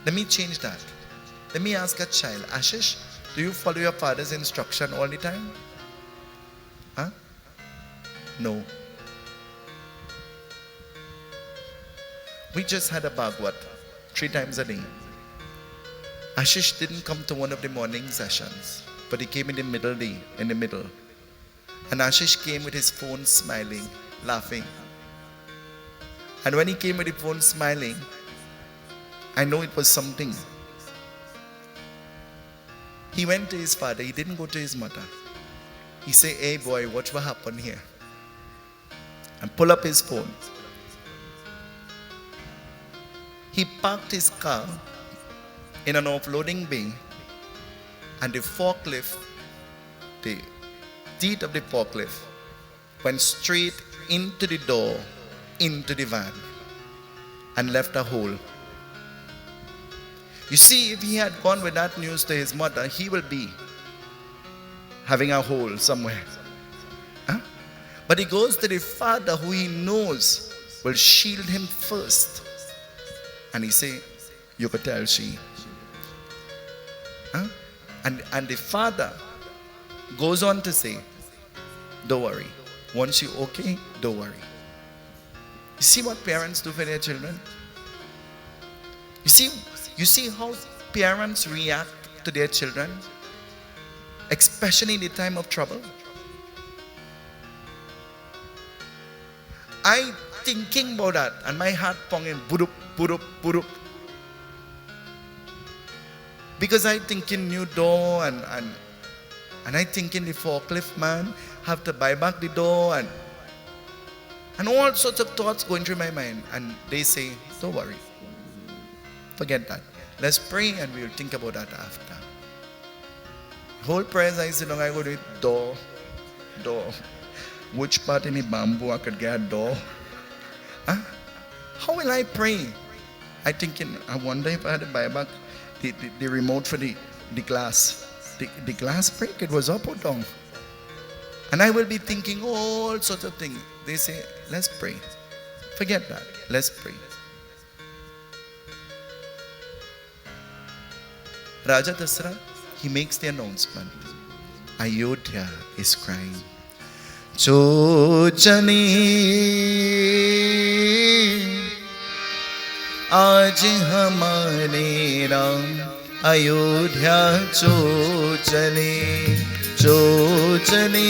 S1: Let me change that. Let me ask a child, Ashish, do you follow your father's instruction all the time? Huh? No. We just had a Bhagwat 3 times a day. Ashish didn't come to one of the morning sessions, but he came in the middle. And Ashish came with his phone smiling, laughing. And when he came with the phone smiling, I know it was something. He went to his father, he didn't go to his mother. He said, hey boy, watch what happened here. And pull up his phone. He parked his car in an offloading bay, and the forklift, the teeth of the forklift went straight into the door, into the van, and left a hole. You see, if he had gone with that news to his mother, he will be having a hole somewhere. Huh? But he goes to the father who he knows will shield him first. And he say, you could tell she. Huh? And the father goes on to say, don't worry. Once you're okay, don't worry. You see what parents do for their children? You see how parents react to their children, especially in the time of trouble? I thinking about that and my heart ponging burup, burup, burup. Because I thinking new door and I thinking the forklift man have to buy back the door and all sorts of thoughts going through my mind. And they say, don't worry. Forget that. Let's pray and we'll think about that after. Whole prayers I sit down, I go to door. Which part in the bamboo I could get a door? Huh? How will I pray? I thinking, I wonder if I had to buy back the remote for the glass. The glass break, it was up or down. And I will be thinking all sorts of things. They say, let's pray. Forget that. Let's pray. Raja Dasra, he makes the announcement. Ayodhya is crying. Chojani, aaj hamare Ram, Ayodhya chojani, chojani,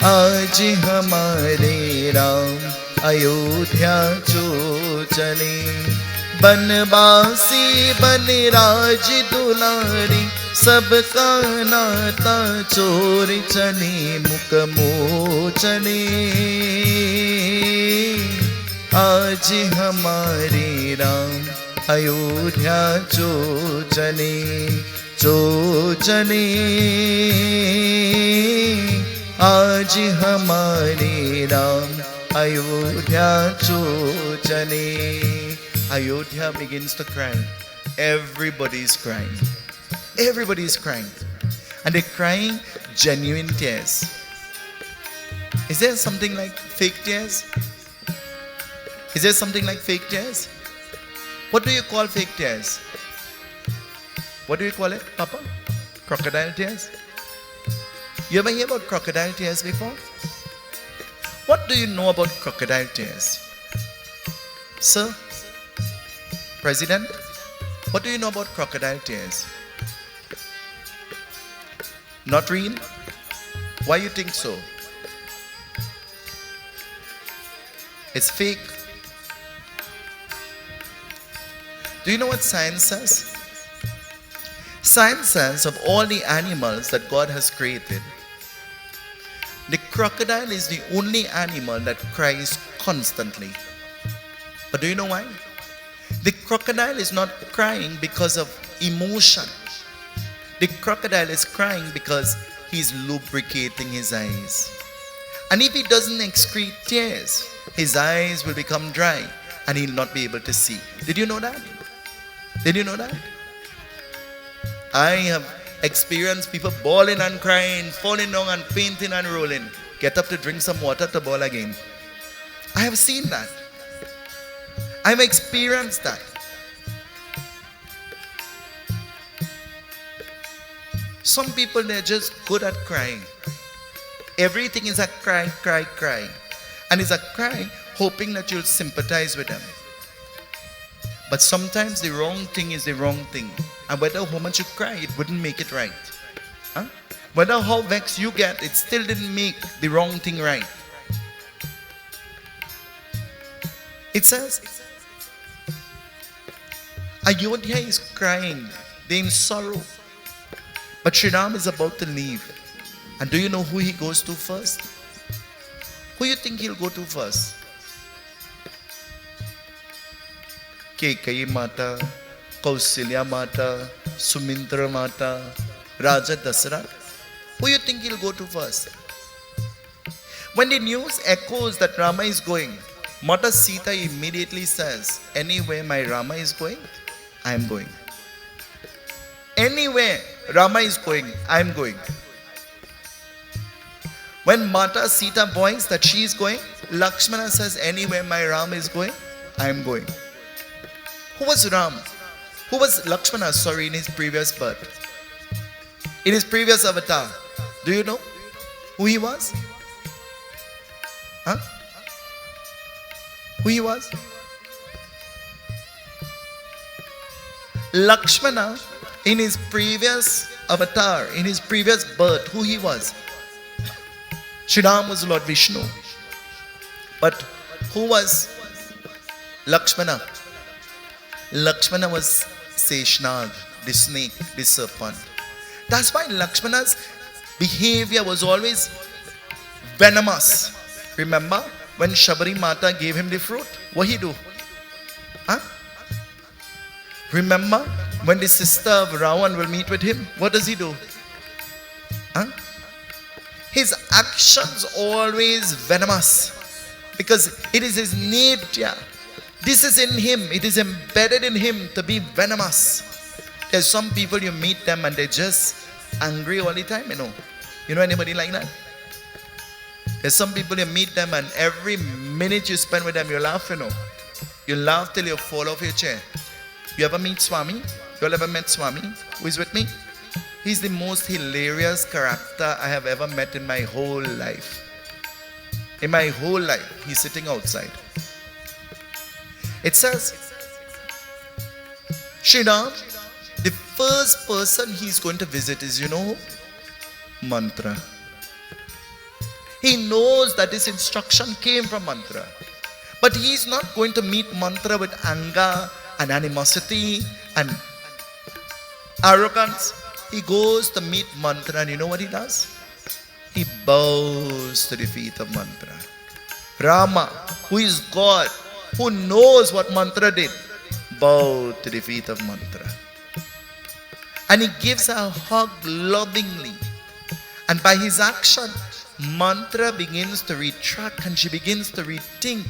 S1: aaj hamare Ram, Ayodhya chojani. बनवासी बन राज दुलारी सबका नाता चोर चने मुख मोचने आज हमारे राम अयोध्या चोचने चोचने आज हमारे Ram Ayodhya चोचने. Ayodhya begins to cry. Everybody is crying. Everybody is crying. And they're crying genuine tears. Is there something like fake tears? Is there something like fake tears? What do you call fake tears? What do you call it, Papa? Crocodile tears? You ever hear about crocodile tears before? What do you know about crocodile tears? Sir? President? What do you know about crocodile tears? Not real? Why you think so? It's fake. Do you know what science says? Science says of all the animals that God has created, the crocodile is the only animal that cries constantly. But do you know why? The crocodile is not crying because of emotion. The crocodile is crying because he's lubricating his eyes. And if he doesn't excrete tears, his eyes will become dry and he'll not be able to see. Did you know that? Did you know that? I have experienced people bawling and crying, falling down and fainting and rolling. Get up to drink some water to bawl again. I have seen that. I've experienced that. Some people, they're just good at crying. Everything is a cry, cry, cry. And it's a cry hoping that you'll sympathize with them. But sometimes the wrong thing is the wrong thing. And whether how much you cry, it wouldn't make it right. Huh? Whether how vexed you get, it still didn't make the wrong thing right. It says, Ayodhya is crying, they're in sorrow. But Sri Ram is about to leave. And do you know who he goes to first? Who you think he'll go to first? Kekai Mata, Kausilya Mata, Sumitra Mata, Raja Dasarath. Who you think he'll go to first? When the news echoes that Rama is going, Mata Sita immediately says, anywhere my Rama is going, I am going. Anywhere Rama is going, I am going. When Mata Sita voiced that she is going, Lakshmana says, anywhere my Rama is going, I am going. Who was Ram? Who was Lakshmana, in his previous birth? In his previous avatar. Do you know who he was? Huh? Who he was? Lakshmana, in his previous avatar, in his previous birth, who he was? Sri Ram was Lord Vishnu. But who was Lakshmana? Lakshmana was Seshnag, the snake, the serpent. That's why Lakshmana's behavior was always venomous. Remember when Shabari Mata gave him the fruit? What he do? Huh? Remember when the sister of Ravan will meet with him? What does he do? Huh? His actions always venomous. Because it is his nature. This is in him. It is embedded in him to be venomous. There's some people you meet them and they're just angry all the time, you know. You know anybody like that? There's some people you meet them and every minute you spend with them you laugh, you know. You laugh till you fall off your chair. You ever meet Swami? You all ever met Swami? Who is with me? He's the most hilarious character I have ever met in my whole life. In my whole life, he's sitting outside. It says, Sri Ram, the first person he's going to visit is, you know, mantra. He knows that this instruction came from mantra. But he's not going to meet mantra with anger and animosity and arrogance. He goes to meet mantra and you know what he does? He bows to the feet of mantra. Rama, who is God, who knows what mantra did, bowed to the feet of mantra. And he gives her a hug lovingly. And by his action, mantra begins to retract and she begins to rethink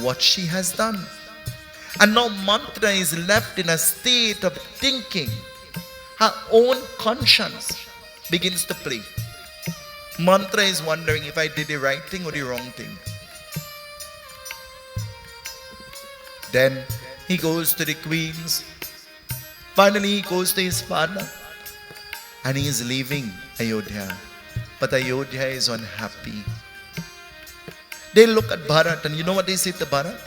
S1: what she has done. And now mantra is left in a state of thinking. Her own conscience begins to play. Mantra is wondering if I did the right thing or the wrong thing. Then he goes to the queens. Finally, he goes to his father. And he is leaving Ayodhya. But Ayodhya is unhappy. They look at Bharat and you know what they say to Bharat?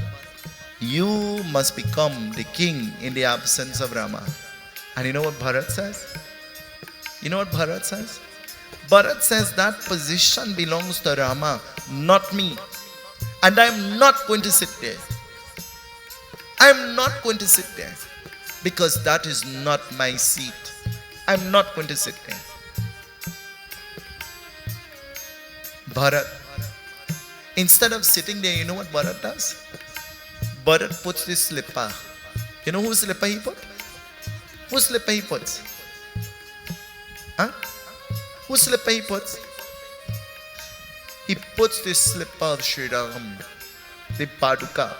S1: You must become the king in the absence of Rama. And you know what Bharat says? You know what Bharat says? Bharat says that position belongs to Rama, not me. And I'm not going to sit there. I'm not going to sit there. Because that is not my seat. I'm not going to sit there. Bharat, instead of sitting there, you know what Bharat does? Bharat puts this slipper. You know whose slipper he put? Whose slipper he puts? Huh? Whose slipper he puts? He puts this slipper of Sri Ram, the Paduka.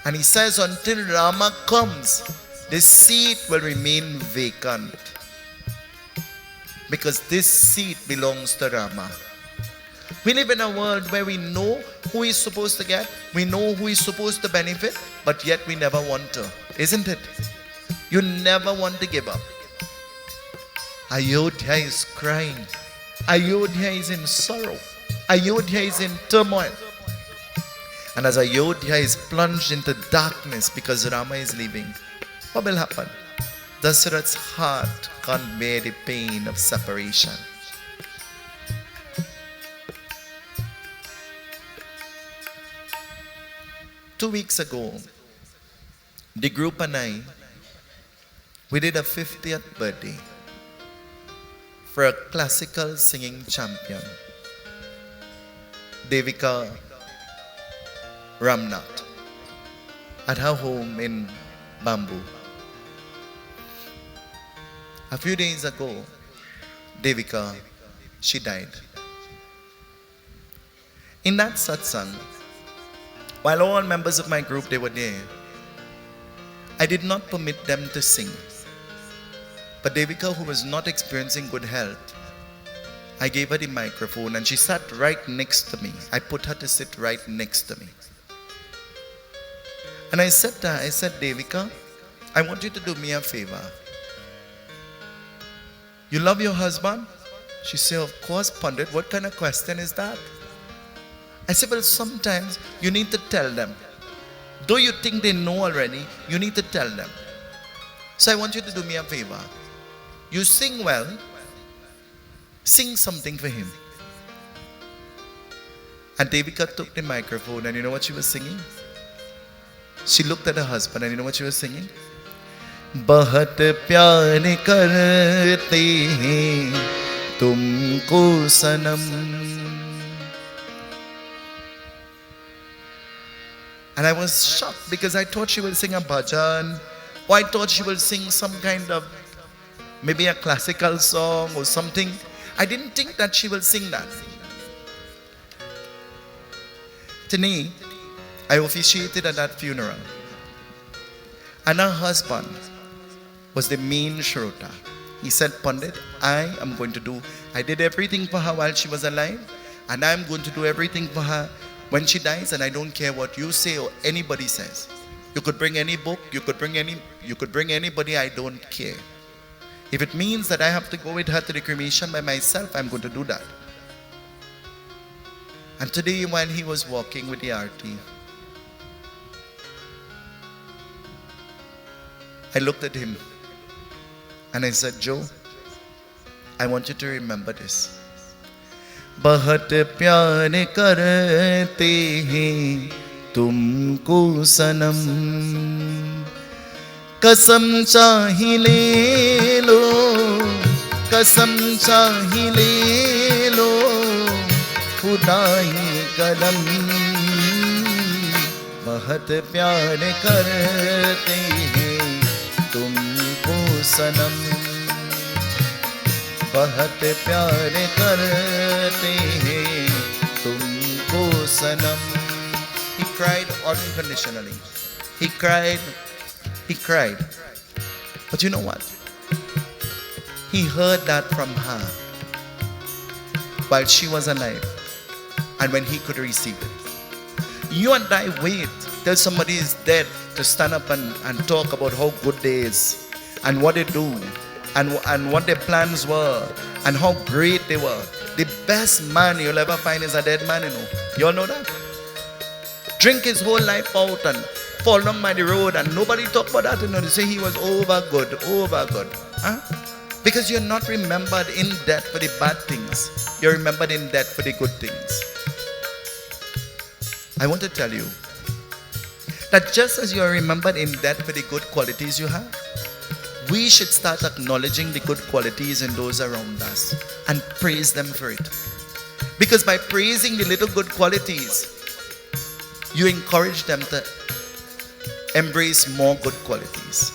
S1: And he says, until Rama comes, this seat will remain vacant. Because this seat belongs to Rama. We live in a world where we know who is supposed to get, we know who is supposed to benefit, but yet we never want to. Isn't it? You never want to give up. Ayodhya is crying. Ayodhya is in sorrow. Ayodhya is in turmoil. And as Ayodhya is plunged into darkness because Rama is leaving, what will happen? Dasharatha's heart can't bear the pain of separation. Two weeks ago, the group and I, we did a 50th birthday for a classical singing champion, Devika Ramnath, at her home in Bamboo. A few days ago, Devika, she died. In that satsang, while all members of my group, they were there, I did not permit them to sing. But Devika, who was not experiencing good health, I gave her the microphone and she sat right next to me. I put her to sit right next to me. And I said to her, I said, Devika, I want you to do me a favor. You love your husband? She said, of course, Pandit. What kind of question is that? I said, well, sometimes you need to tell them. Though you think they know already, you need to tell them. So I want you to do me a favor. You sing well, sing something for him. And Devika took the microphone and you know what she was singing? She looked at her husband and you know what she was singing? बहुत प्यार करते हैं तुमको सनम. And I was shocked because I thought she will sing a bhajan, or I thought she will sing some kind of maybe a classical song or something. I didn't think that she will sing that. Today, I officiated at that funeral. And her husband was the main Shrota. He said, Pandit, I did everything for her while she was alive, and I'm going to do everything for her when she dies, and I don't care what you say or anybody says. You could bring any book, you could bring anybody, I don't care. If it means that I have to go with her to the cremation by myself, I'm going to do that. And today when he was walking with the aarti, I looked at him and I said, Joe, I want you to remember this. बहुत प्यार करते हैं तुमको सनम, कसम चाही ले लो, कसम चाही ले लो, खुदाई कलम. बहुत प्यार करते हैं तुमको सनम, बहुत प्यार करते हैं तुमको सनम. He cried unconditionally. He cried. But you know what? He heard that from her. while she was alive and when he could receive it. You and I wait till somebody is dead to stand up and talk about how good they is and what they do and what their plans were and how great they were. The best man you'll ever find is a dead man, you know. You all know that? Drink his whole life out and fall down by the road and nobody talk about that, you know. They say he was over good. Huh? Because you're not remembered in death for the bad things. You're remembered in death for the good things. I want to tell you that just as you are remembered in death for the good qualities you have, we should start acknowledging the good qualities in those around us and praise them for it. Because by praising the little good qualities, you encourage them to embrace more good qualities.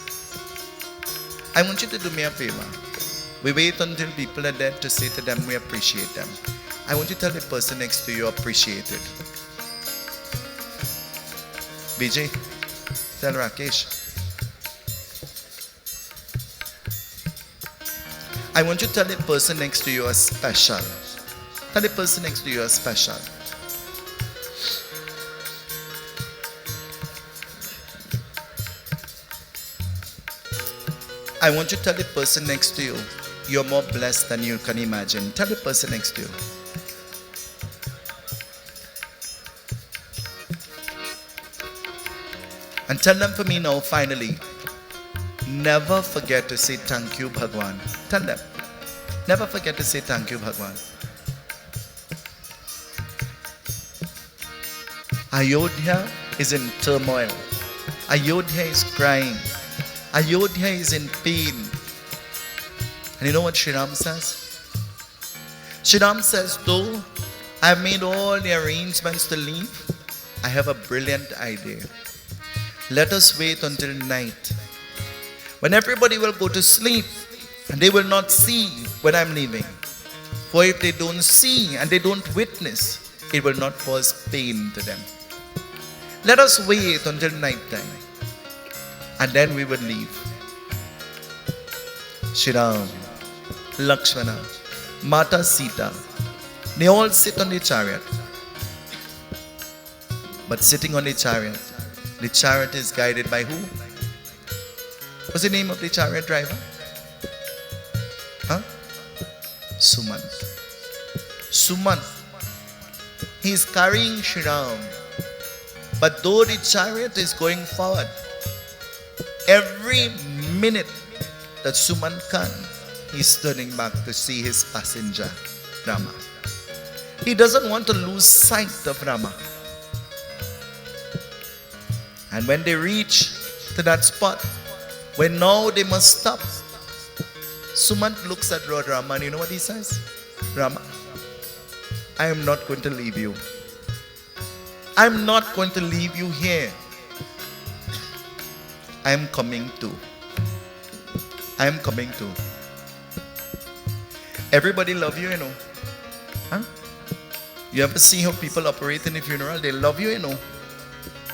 S1: I want you to do me a favor. We wait until people are dead to say to them we appreciate them. I want you to tell the person next to you appreciate it. BJ, tell Rakesh. I want you to tell the person next to you a special. Tell the person next to you a special. I want you to tell the person next to you, you're more blessed than you can imagine. Tell the person next to you. And tell them for me now, finally, never forget to say thank you, Bhagwan. Tell them. Never forget to say thank you, Bhagwan. Ayodhya is in turmoil. Ayodhya is crying. Ayodhya is in pain. And you know what Shri Ram says? Shri Ram says, though I've made all the arrangements to leave, I have a brilliant idea. Let us wait until night, when everybody will go to sleep and they will not see when I'm leaving. For if they don't see and they don't witness, it will not cause pain to them. Let us wait until night time and then we will leave. Shri Ram, Lakshmana, Mata Sita, they all sit on the chariot. But sitting on the chariot is guided by who? What's the name of the chariot driver? Huh? Suman. Suman. He is carrying Shri Ram. But though the chariot is going forward, every minute that Suman can, he's turning back to see his passenger, Rama. He doesn't want to lose sight of Rama. And when they reach to that spot, when now they must stop, Sumant looks at Lord Rama and you know what he says? Rama, I am not going to leave you. I am not going to leave you here. I am coming too. I am coming too. Everybody love you, you know. Huh? You ever see how people operate in the funeral? They love you, you know.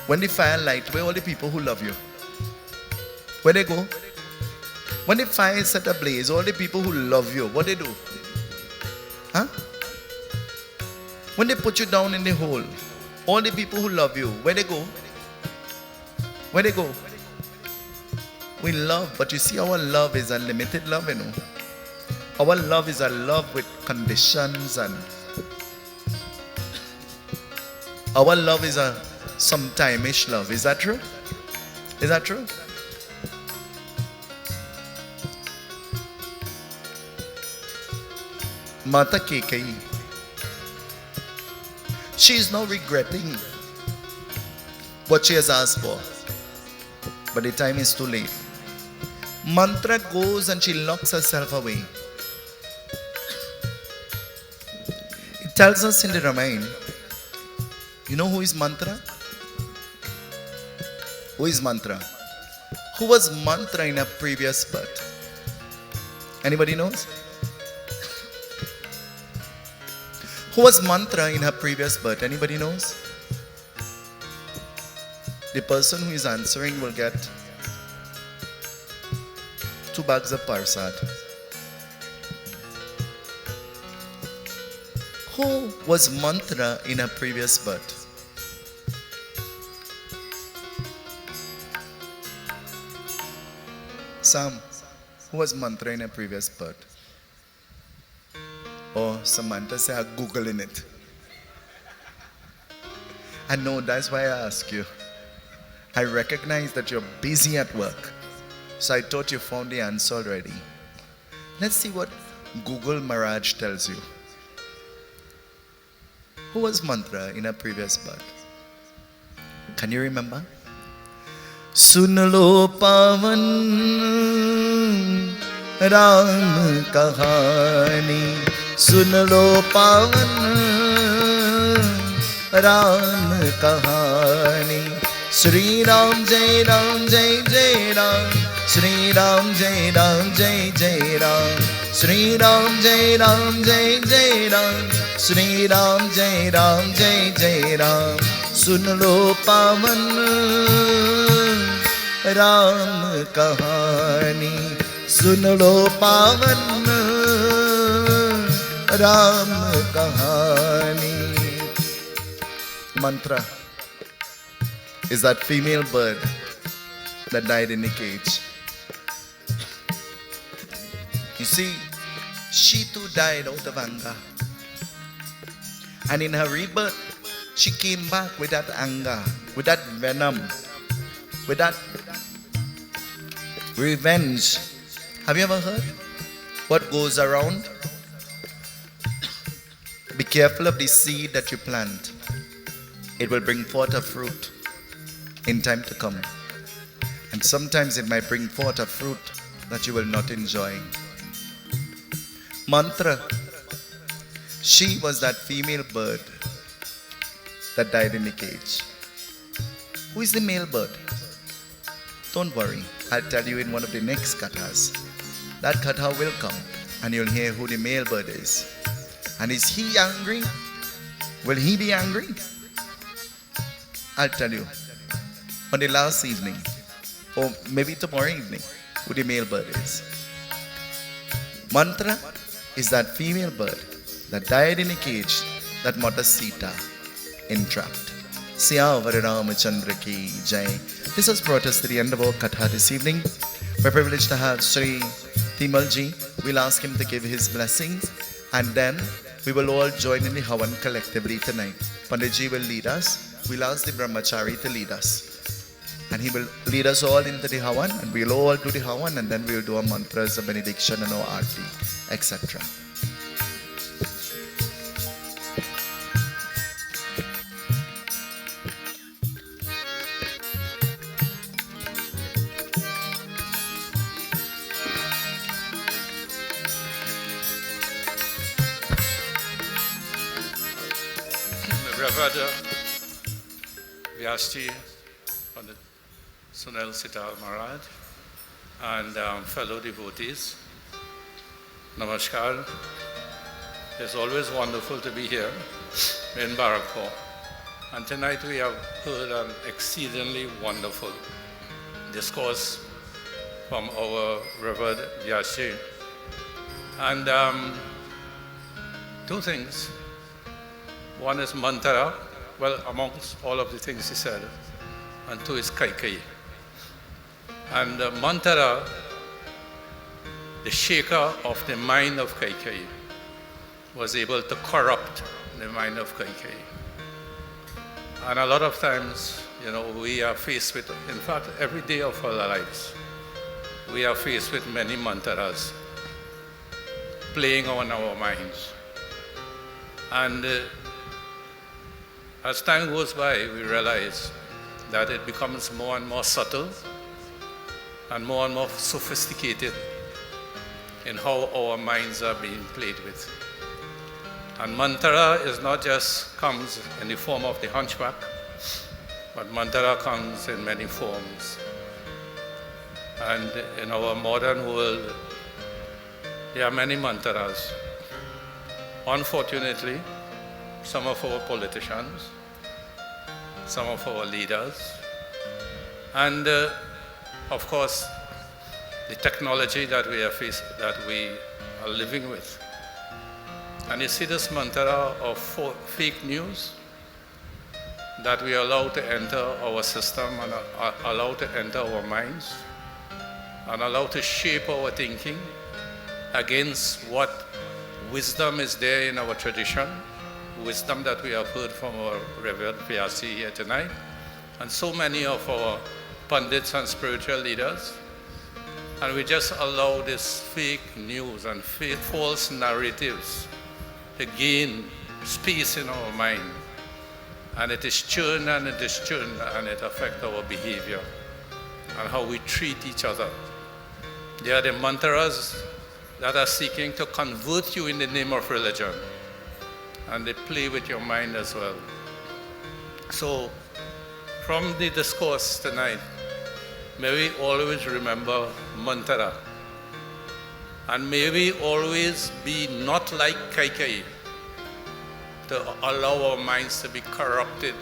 S1: When the fire light, where are all the people who love you? Where they go? When the fire is set ablaze, all the people who love you, what they do? Huh? When they put you down in the hole, all the people who love you, where they go? Where they go? We love, but you see, our love is a limited love, you know. Our love is a love with conditions, and our love is a sometime-ish love. Is that true? Is that true? Mata Kekai, she is now regretting what she has asked for, but the time is too late. Mantra goes and she locks herself away. It tells us in the Ramayana, you know who is Mantra? Who is Mantra? Who was Mantra in a previous birth? Anybody knows? Who was Mantra in her previous birth? Anybody knows? The person who is answering will get 2 bags of parsad. Who was Mantra in her previous birth? Sam, who was Mantra in her previous birth? Oh, Samantha said, I'm Googling it. I know, that's why I ask you. I recognize that you're busy at work. So I thought you found the answer already. Let's see what Google Mirage tells you. Who was Mantra in her previous birth? Can you remember? Sunlo pavan Ram kahani, Sunlo pavan Ram kahani. Shri Ram Jai Ram Jai Jai Ram, Shri Ram Jai Ram Jai Jai Ram, Shri Ram Jai Ram Jai Jai Ram, Shri Ram Jai Ram Jai Jai Ram. Sun lo pavan Ram kahani, sun lo pavan Ram kahani. Mantra is that female bird that died in a cage. You see, she too died out of anger. And in her rebirth, she came back with that anger, with that venom, with that revenge. Have you ever heard what goes around? Be careful of the seed that you plant. It will bring forth a fruit in time to come. And sometimes it might bring forth a fruit that you will not enjoy. Mantra, she was that female bird that died in the cage. Who is the male bird? Don't worry, I'll tell you in one of the next kathas. That katha will come and you'll hear who the male bird is. And is he angry? Will he be angry? I'll tell you on the last evening, or maybe tomorrow evening, who the male bird is. Mantra is that female bird that died in a cage that Mata Sita entrapped. Siyavara Ramachandra ki Jai. This has brought us to the end of our katha this evening. We're privileged to have Sri Timalji. We'll ask him to give his blessings and then we will all join in the Havan collectively tonight. Panditji will lead us. We'll ask the Brahmachari to lead us. And he will lead us all into the Havan and we'll all do the Havan and then we'll do our mantras, a benediction and our aarti, etc.
S4: Reverend Vyasji, Pandit Sunil Sitar Maharaj, and fellow devotees, Namaskar. It's always wonderful to be here in Barakpur. And tonight we have heard an exceedingly wonderful discourse from our Reverend Vyasji. And two things. One is Mantra, well, amongst all of the things he said, and two is Kaikeyi. And Mantra, the shaker of the mind of Kaikeyi, was able to corrupt the mind of Kaikeyi. And a lot of times, we are faced with, in fact, every day of our lives, we are faced with many mantras playing on our minds. And as time goes by, we realize that it becomes more and more subtle and more sophisticated in how our minds are being played with. And mantra is not just comes in the form of the hunchback, but mantra comes in many forms. And in our modern world, there are many mantras. Unfortunately, some of our politicians, some of our leaders, and of course, the technology that we are living with, And you see this mantra of fake news that we allow to enter our system and allow to enter our minds and allow to shape our thinking against what wisdom is there in our tradition, wisdom that we have heard from our Reverend Vyasi here tonight, and so many of our pundits and spiritual leaders. And we just allow this fake news and false narratives to gain space in our mind. And it is churned and it is churned and it affects our behavior and how we treat each other. They are the mantras that are seeking to convert you in the name of religion. And they play with your mind as well. So, from the discourse tonight, may we always remember mantra. And may we always be not like Kaikai, to allow our minds to be corrupted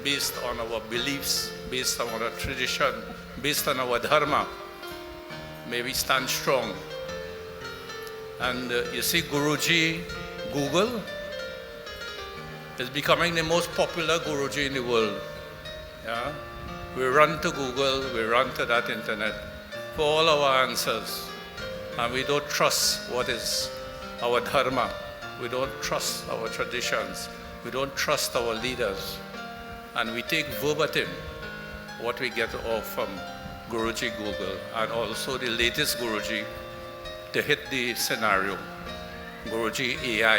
S4: based on our beliefs, based on our tradition, based on our dharma. May we stand strong. And you see, Guruji, Google is becoming the most popular Guruji in the world. Yeah? We run to Google, we run to that internet for all our answers. And we don't trust what is our dharma. We don't trust our traditions. We don't trust our leaders. And we take verbatim what we get off from Guruji Google and also the latest Guruji to hit the scenario, Guruji AI.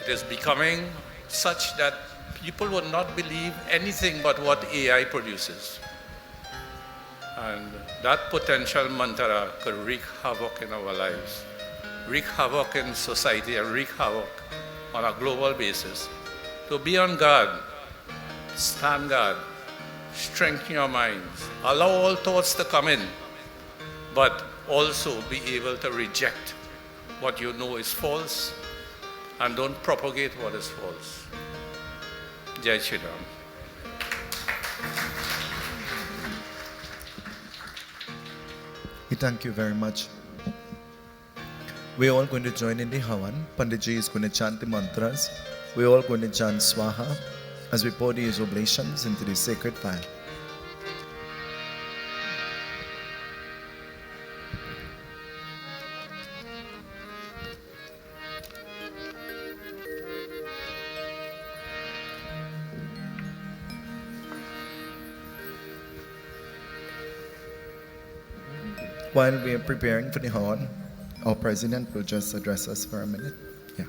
S4: It is becoming such that people would not believe anything but what AI produces. And that potential mantra could wreak havoc in our lives, wreak havoc in society, and wreak havoc on a global basis. So be on guard, stand guard, strengthen your minds, allow all thoughts to come in, but also be able to reject what you know is false and don't propagate what is false. Jai Shri Ram.
S1: We thank you very much. We're all going to join in the Havan. Panditji is going to chant the mantras. We're all going to chant Swaha as we pour these oblations into the sacred fire. While we are preparing for the Havan, our president will just address us for a minute. Yeah.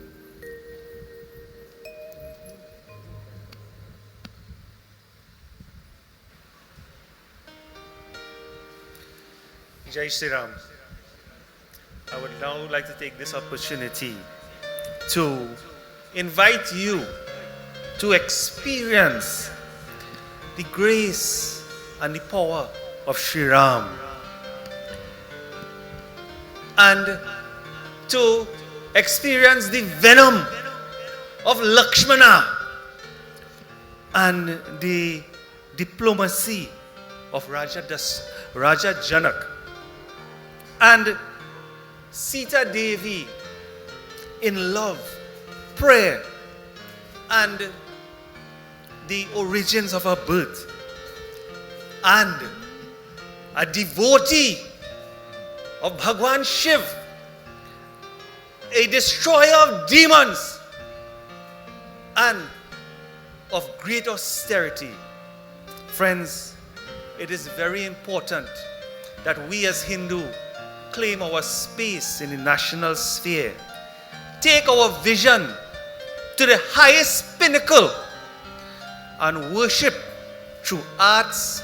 S5: Jai Shri Ram. I would now like to take this opportunity to invite you to experience the grace and the power of Shri Ram, and to experience the venom of Lakshmana and the diplomacy of Raja Janak and Sita Devi in love, prayer, and the origins of her birth, and a devotee of Bhagwan Shiv, a destroyer of demons and of great austerity. Friends, it is very important that we as Hindu claim our space in the national sphere, take our vision to the highest pinnacle, and worship through arts,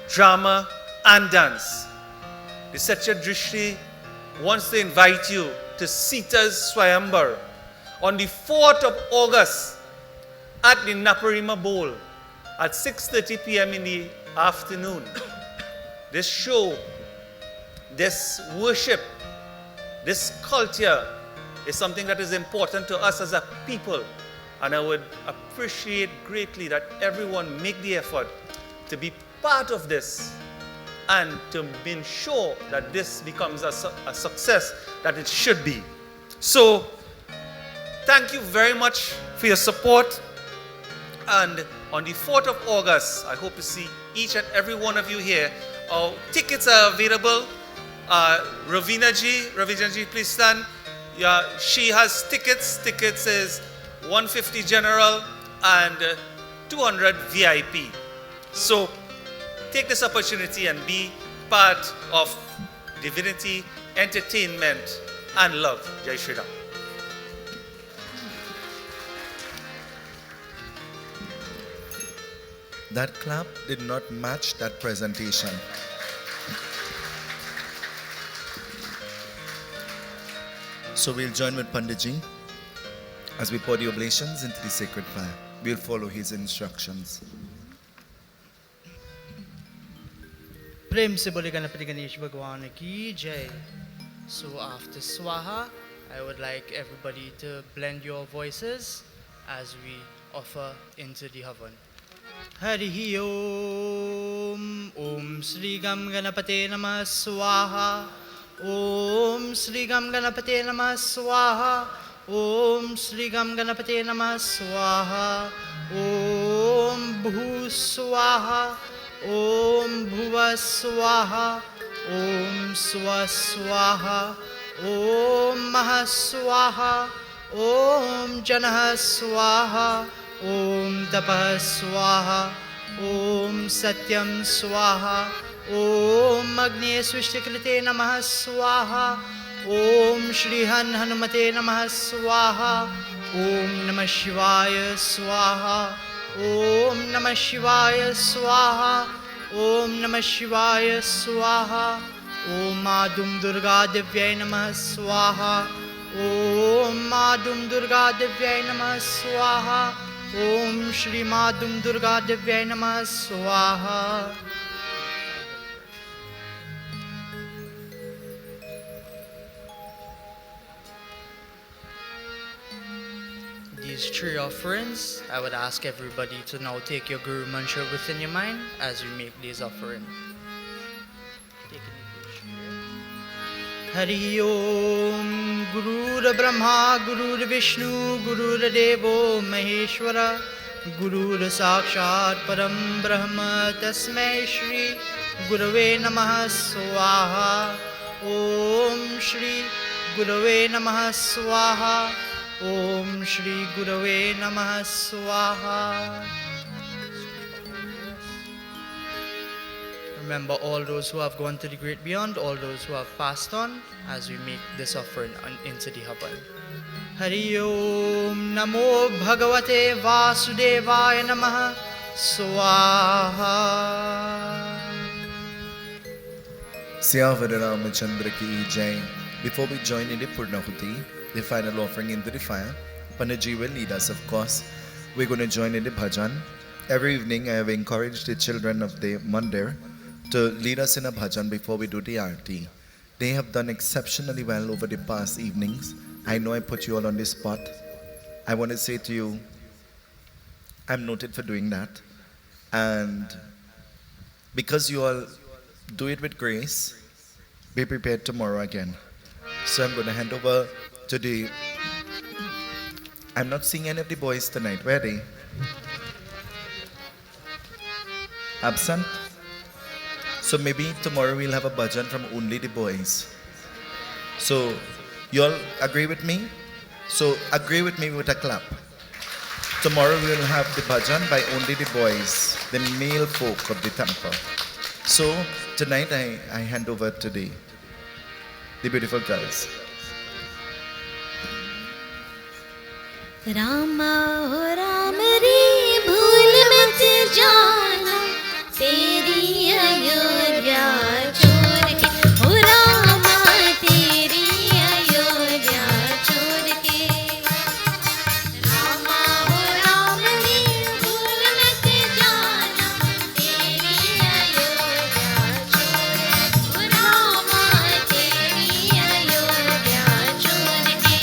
S5: drama, and dance. The Satya Drishti wants to invite you to Sita's Swayambar on the 4th of August at the Naparima Bowl at 6:30 p.m. in the afternoon. This show, this worship, this culture is something that is important to us as a people. And I would appreciate greatly that everyone make the effort to be part of this and to ensure that this becomes a success that it should be. So, thank you very much for your support. And on the 4th of August, I hope to see each and every one of you here. Our tickets are available. Ravina ji, please stand. Yeah, she has tickets. Tickets is 150 general and 200 VIP. So take this opportunity and be part of divinity, entertainment, and love. Jai Shri Ram.
S1: That clap did not match that presentation. So we'll join with Panditji as we pour the oblations into the sacred fire. We'll follow his instructions.
S6: प्रेम से बोले गणपति गणेश भगवान की जय. So after Swaha, I would like everybody to blend your voices as we offer into the Havan. Hari Om. Om Shri Gam Ganapate Namah Swaha. Om Shri Gam Ganapate Namah Swaha. Om Shri Gam Ganapate Namah Swaha. Om Bhu Swaha. Om Bhuva Swaha. Om Swa Swaha. Om Maha Swaha. Om Janah Swaha. Om Tapah Swaha. Om Satyam Swaha. Om Agni Swishtikrite Namah Swaha. Om Shri Hanumate Namah Swaha. Om Namah Shivaya Swaha. Om Namah Shivaya Swaha. Om Namah Shivaya Swaha. Om Adum Durga Divyai Namah Swaha. Om Adum Durga Divyai Namah Swaha. Om Shri Madum Durga Divyai Namah Swaha. These three offerings, I would ask everybody to now take your Guru Mantra within your mind as we make these offerings. Hari Om. Guru Brahma, Guru Vishnu, Guru Devo Maheshwara, Guru Sakshat Param Brahma, Tasmai Shri Gurave Namah Swaha. Om Shri Gurave Namah Swaha. Om Shri Gurave Namah Swaha. Remember all those who have gone to the great beyond, all those who have passed on, as we make this offering into the Havan. Hari Om. Namo Bhagavate Vasudevaya Namah Swaha.
S1: Siyavada Ramachandra ki jai. Before we join in the Purnahuti, the final offering into the fire, Panditji will lead us, of course. We're going to join in the bhajan. Every evening I have encouraged the children of the mandir to lead us in a bhajan before we do the arti. They have done exceptionally well over the past evenings. I know I put you all on the spot. I want to say to you, I'm noted for doing that. And because you all do it with grace, be prepared tomorrow again. So I'm going to hand over to the... I'm not seeing any of the boys tonight. Where are they? Absent? So maybe tomorrow we'll have a bhajan from only the boys. So you all agree with me? So agree with me with a clap. Tomorrow we will have the bhajan by only the boys, the male folk of the temple. So tonight I hand over to the beautiful girls.
S7: Rama हो राम रे भूल मत जाना तेरी अयोध्या छोड़ के हो रामा तेरी अयोध्या छोड़ के रामा हो राम रे भूल मत जाना तेरी अयोध्या छोड़ हो रामा तेरी अयोध्या छोड़ के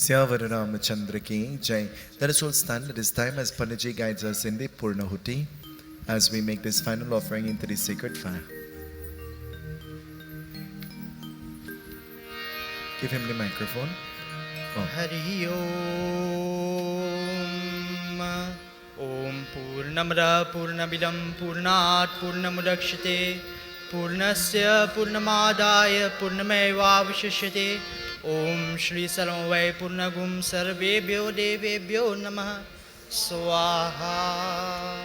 S1: Syavar Ramachandra ki jai. Let us all stand at this time as Panditji guides us in the Purnahuti as we make this final offering into the sacred fire. Give him the microphone. Oh.
S6: Hari Om. Om Purnamada Purnamidam Purnat Purnamudakshate Purnasya Purnamadaya Purnameva Vishishyate. Om Shri Saramvai Purnagum Sarvebhyo Devebhyo Namah Swaha.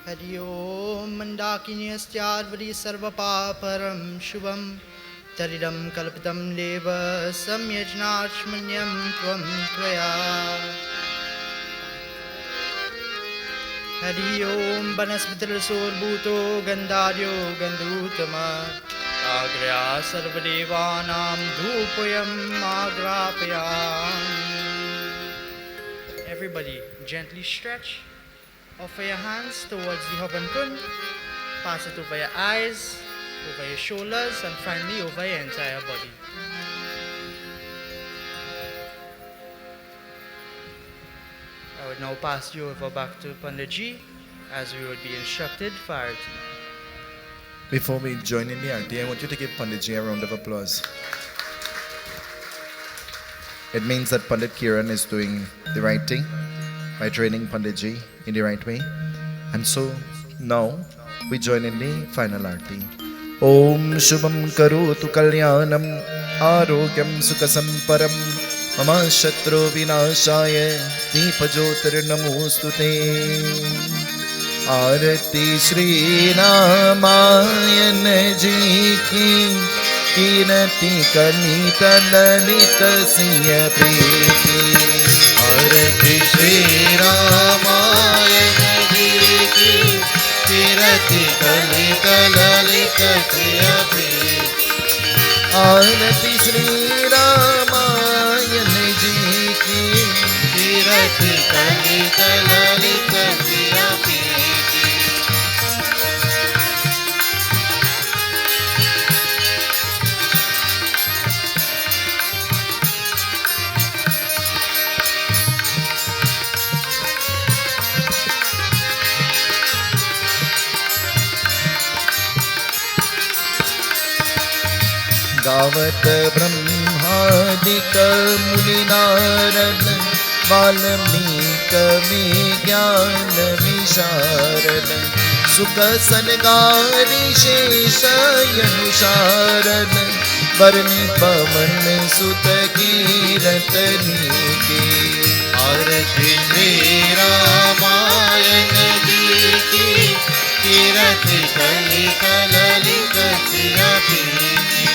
S6: Hari Om Mandakinyasthyadvari Sarvapaparam Shubham Taridam Kalpitam Leva Samyajnachmanyam Tvam Tvaya. Hari Om Banasmitrasur Bhuto Gandharyo Gandhutama Agraya Sarvadevanam Dhupayam Agrapayam. Everybody gently stretch. Offer your hands towards the Havan Kund. Pass it over your eyes, over your shoulders, and finally over your entire body. I would now pass you over back to Panditji as we would be instructed for Arati.
S1: Before we join in the Arati, I want you to give Panditji a round of applause. It means that Pandit Kiran is doing the right thing by training Panditji in the right way. And so now we join in the final Arati. Om Shubham Karotu Kalyanam Arogyam Sukhasamparam Mama Shatru Vinashaya Deepajotir Namostute. Arati Shri Ramayan Ji ki Kirati Kalita Lalita Siya Priti.
S2: Arati Shri Ramayana Ji ki Kirati Kalita Lalita Siya Priti.
S1: Arati Shri Ramayana Ji ki
S2: Kirati Kalita Lalita Siya Priti.
S1: गावत ब्रह्मादिक मुनि नारद वाल्मीक में ज्ञान विशारद सुख सनगारि शेष अनुसारद वरनि पवन सुत कीरत नीके.
S2: आरती श्री रामायण जी की कीरति कलिका ललिता सिया प्रीति.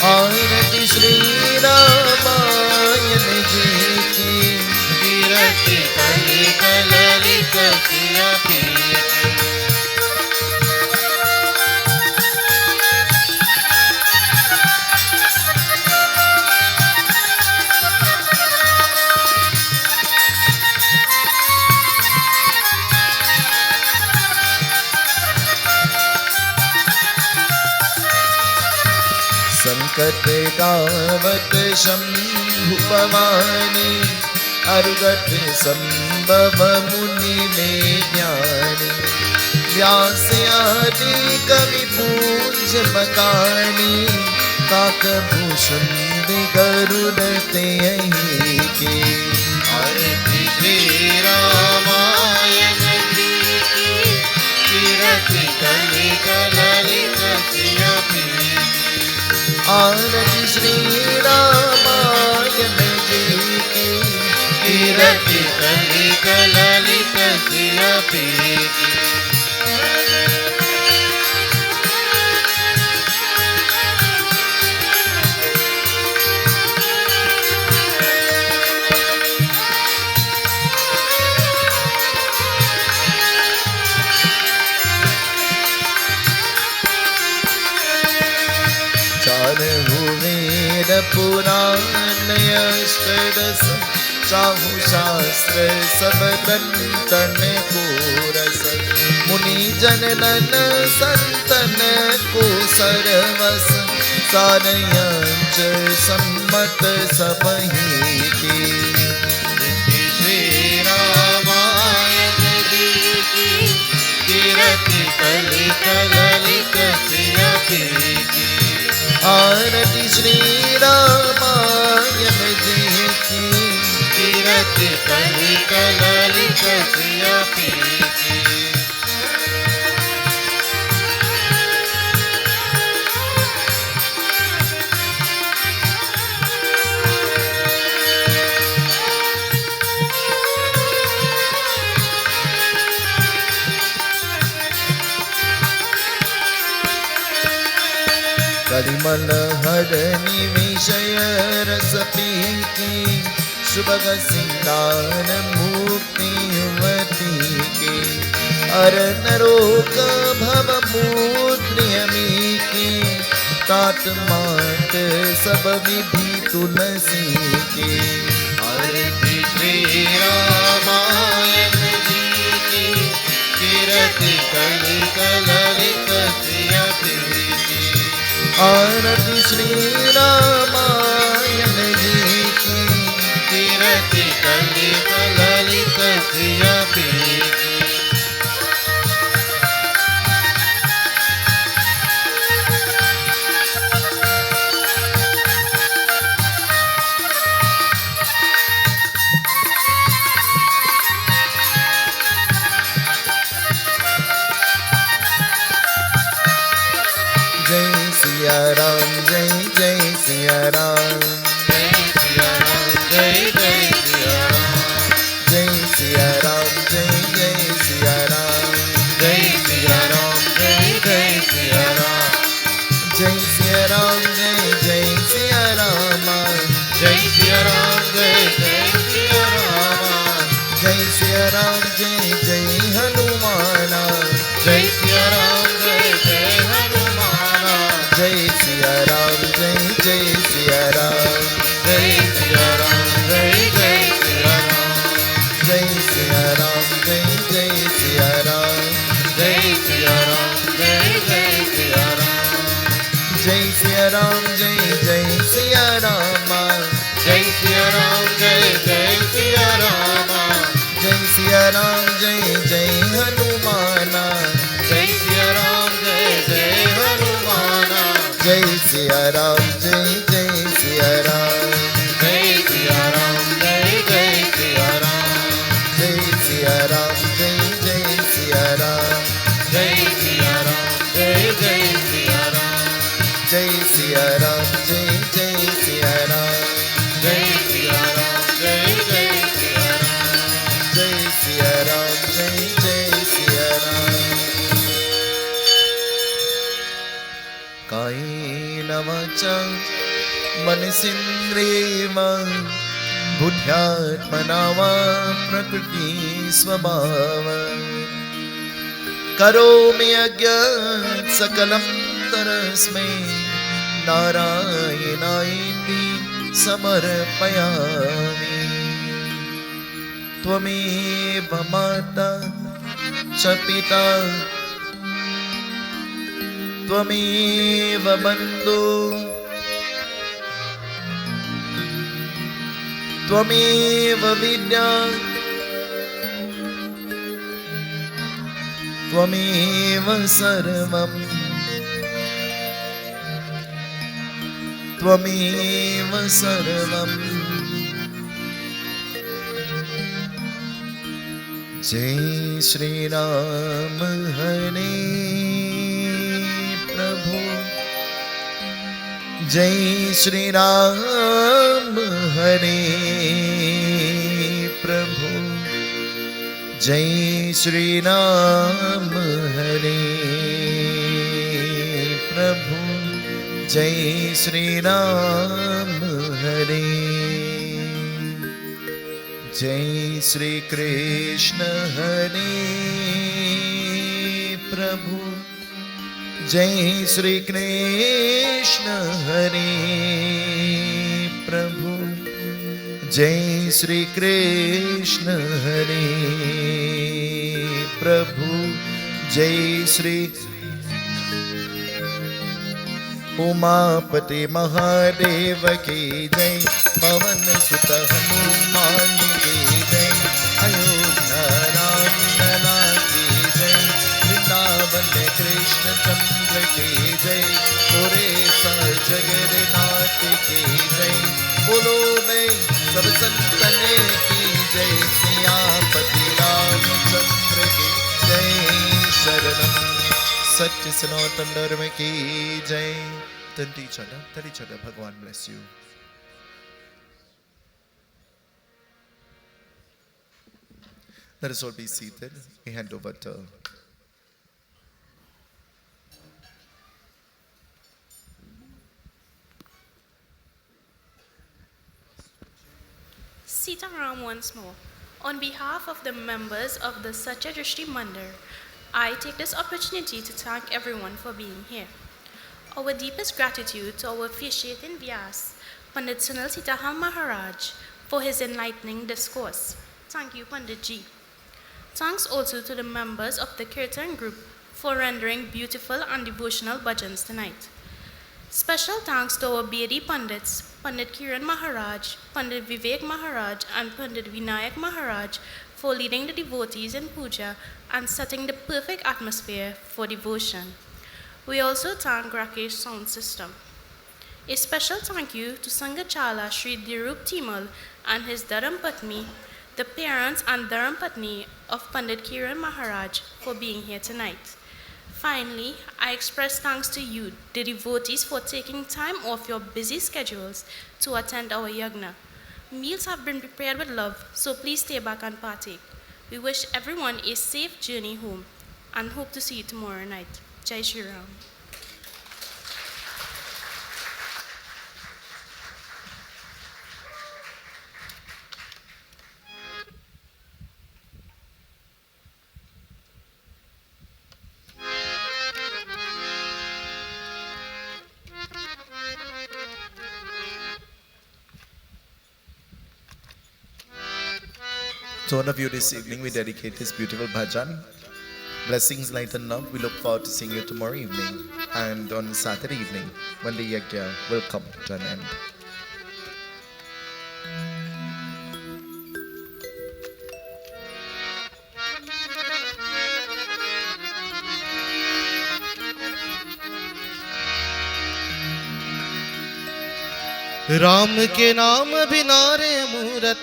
S1: आरती श्री रामायण जी की
S2: कीरति कलिका ललिता सिया प्रीति.
S1: संकट गावत शंभु भवानी अर्गत संभव मुनि में ज्ञानी. व्यास आदि कवि पूज्य मकानी काकभूषण गरुड़ तेहि के.
S2: आरती श्री रामायण जी की कीरति कलिका ललिता सिया प्रीति.
S1: आरती श्री रामायण जी की
S2: कीरति कलिका ललिता सिया प्रीति.
S1: वेद पुराण अष्टदश चाहु शास्त्र सब तन को रस. मुनि जनन संतन को सरवस सारयं पंच सम्मत सबही के।
S2: श्री रामायण जी की कीरति कलि कललित सिय की।
S1: आरती श्री रामायण जी की
S2: कीरति कलि कललित सिय की।
S1: कलिमल हरनि विषय रस पीकी सुभग सिंगार मुक्ति युवती के। अर नरोग भव मूत्रियमी की तात मात सब विधि तुलसी के।
S2: आरती श्री रामायण जी की कीरति कलि कललित सिय की।
S1: आरती श्री रामायण जी की
S2: कीरति कलि कललित सिय की।
S1: जय सिया राम जय जय सिया राम।
S2: जय सिया राम जय जय सिया राम।
S1: जय सिया राम जय जय सिया राम।
S2: जय सिया राम जय जय सिया राम।
S1: जय सिया राम जय जय सिया राम।
S2: जय सिया राम जय जय सिया राम।
S1: जय सिया राम जय जय हनुमान।
S2: जय सिया राम जय जय हनुमान।
S1: जय सिया राम जय जय सिया राम।
S2: जय सिया राम जय जय सिया राम।
S1: जय सिया राम जय जय सिया राम।
S2: जय सिया राम जय जय सिया राम।
S1: जय सिया राम जय जय सिया राम।
S2: जय सिया राम जय जय सिया राम।
S1: जय सिया राम जय जय हनुमान।
S2: जय सिया राम जय जय हनुमान।
S1: जय सिया राम जय जय सिया राम।
S2: जय सिया राम जय जय सिया राम।
S1: जय सिया राम जय जय सिया राम।
S2: जय सिया राम जय जय सिया राम।
S1: जय सिया राम जय जय सिया राम।
S2: जय सिया राम जय जय सिया राम।
S1: जय सिया राम जय जय सिया राम। कायेन वाचा मनसेन्द्रियेण बुद्ध्यात्मना वा प्रकृति स्वभावः करोमि यज्ञं सकलं तरस्मै नारायणायेति समर्पयामि। त्वमेव माता च पिता त्वमेव बन्धु त्वमेव विद्या त्वमेव सर्वम् त्वमेव सर्वम्। जय श्री राम हरे प्रभु। जय श्री राम हरे प्रभु। जय श्री राम हरे प्रभु। जय श्री राम हरे। जय श्री कृष्ण हरे प्रभु। जय श्री कृष्ण हरे प्रभु। जय श्री कृष्ण हरे प्रभु। जय श्री उमापति महादेव की जय, पवन सुत हनुमान की जय, अयोध्या राम लला की जय, वृंदावन कृष्ण चंद्र की जय, पूरे जगन्नाथ की जय, बोलो मैं सब संतन की जय, सियापति रामचंद्र की जय, शरणम सत्य सनातन धर्म की जय. Turn to each other. Tell each other, Bhagwan bless you. Let us all be seated. We hand over to
S3: Sitaram once more. On behalf of the members of the Satya Drishti Mandir, I take this opportunity to thank everyone for being here. Our deepest gratitude to our officiating Vyas, Pandit Sunil Sitaham Maharaj, for his enlightening discourse. Thank you, Pandit Ji. Thanks also to the members of the Kirtan group for rendering beautiful and devotional bhajans tonight. Special thanks to our Bedi Pandits, Pandit Kiran Maharaj, Pandit Vivek Maharaj, and Pandit Vinayak Maharaj for leading the devotees in puja and setting the perfect atmosphere for devotion. We also thank Rakesh Sound System. A special thank you to Sangachala Sri Dirup Timal and his Dharam Patni, the parents and Dharam Patni of Pandit Kiran Maharaj, for being here tonight. Finally, I express thanks to you, the devotees, for taking time off your busy schedules to attend our yagna. Meals have been prepared with love, so please stay back and partake. We wish everyone a safe journey home and hope to see you tomorrow night. Jai Shri Ram.
S1: To all of you this evening, we dedicate this beautiful bhajan. Blessings, light and love. We look forward to seeing you tomorrow evening and on Saturday evening when the yajna will come to an end.
S2: Ram के नाम बिना रे मूरत,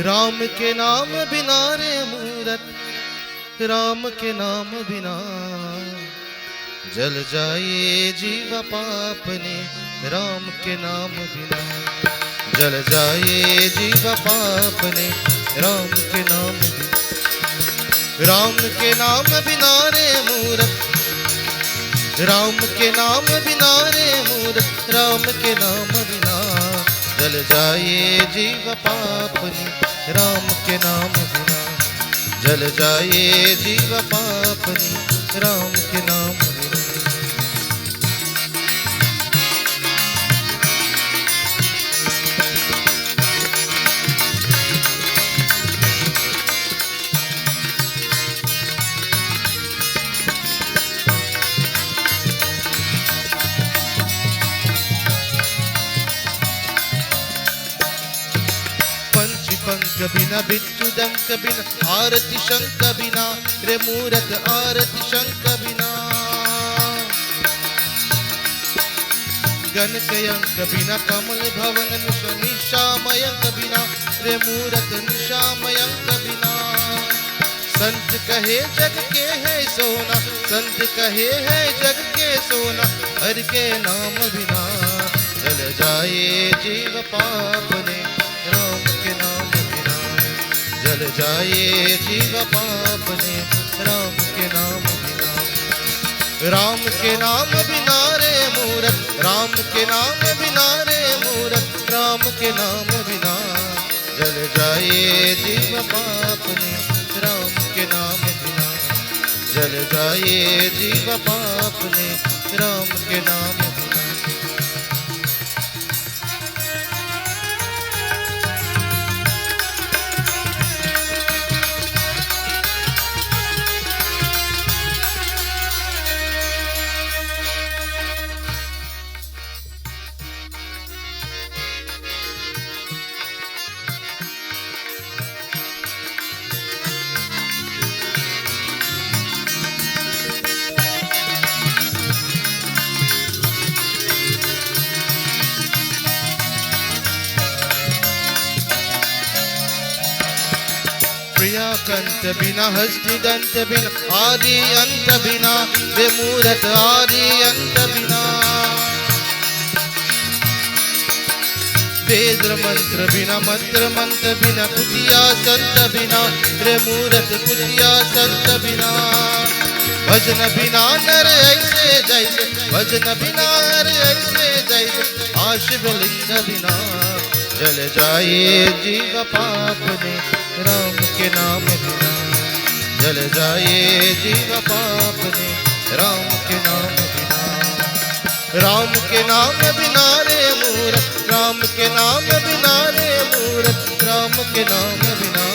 S2: राम के नाम बिना रे मूरत, राम के नाम बिना जल जाए जीव पाप ने, राम के नाम बिना जल जाए जीव पाप ने, राम के नाम बिना, राम के नाम बिना रे मूरत, राम के नाम बिना रे मूरत, राम के नाम बिना जल जाए जीव पाप ने, राम के नाम बिना जल जाए जीव पाप ने, राम के नाम बिना। पंख बिना बिच्छू डंक बिना आरती शंख बिना रे मूरत आरती शंख बिना गणक अंक बिना कमल भवन निशामयंक बिना रे मूरत निशामयंक बिना संत कहे जग के है सोना संत कहे है जग के सोना हर के नाम बिना जल जाए जीव पाप ने राम के नाम बिना जल जाए जीव पाप ने राम के नाम बिना राम के नाम बिना रे मूरत राम के नाम बिना रे मूरत राम के नाम बिना जल जाए जीव पाप ने राम के नाम बिना जल जाए जीव पाप ने राम के नाम बिना प्रिया कंत बिना हस्ति दंत बिना आदि अंत बिना रे मूरत आदि अंत बिना वेद मंत्र बिना मंत्र मंत्र बिना कुटिया संत बिना रे मूरत कुटिया संत बिना भजन बिना नर ऐसे जैसे भजन बिना नर ऐसे जैसे आशिव लिंग बिना जल जाए जीव पाप ने राम के नाम बिना जल जाए जीव पाप ने राम के नाम बिना राम के नाम बिना रे मूरत राम के नाम बिना रे मूरत राम के नाम बिना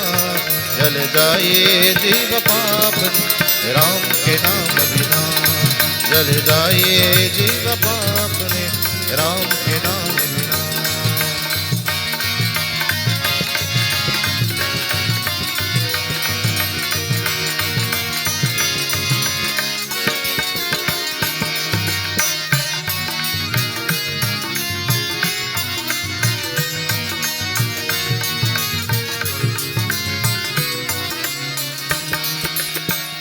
S2: जल जाए जीव पाप ने राम के नाम बिना जल जाए जीव पाप ने राम के नाम बिना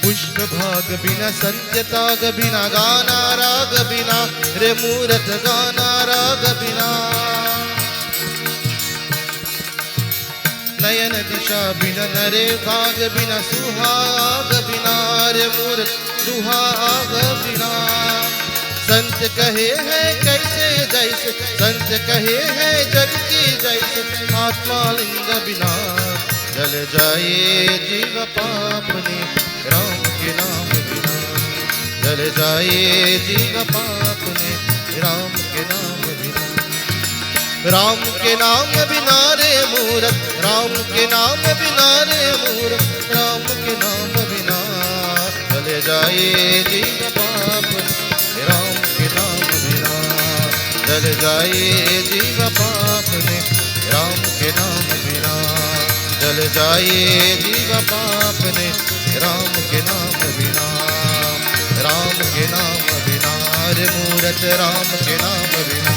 S2: पुष्प भाग बिना संत्य ताग बिना गाना राग बिना रे मूरत गाना राग बिना नयन दिशा बिना नरे भाग बिना सुहाग बिना रे मूरत सुहाग बिना संत कहे हैं कैसे जैसे संत कहे हैं जग की जैसे आत्मा लिंग बिना जल जाए जीव पाप ने राम के नाम बिना जल जाए जीव पाप ने राम के नाम बिना राम के नाम बिना रे मूरत राम के नाम बिना रे मूरत राम के नाम बिना जल जाए जीव पाप ने राम के नाम बिना जल जाए जीव पाप ने राम के नाम बिना जल जाए जीव पाप ने राम के नाम बिना राम के नाम बिना रे मूरत राम के नाम बिना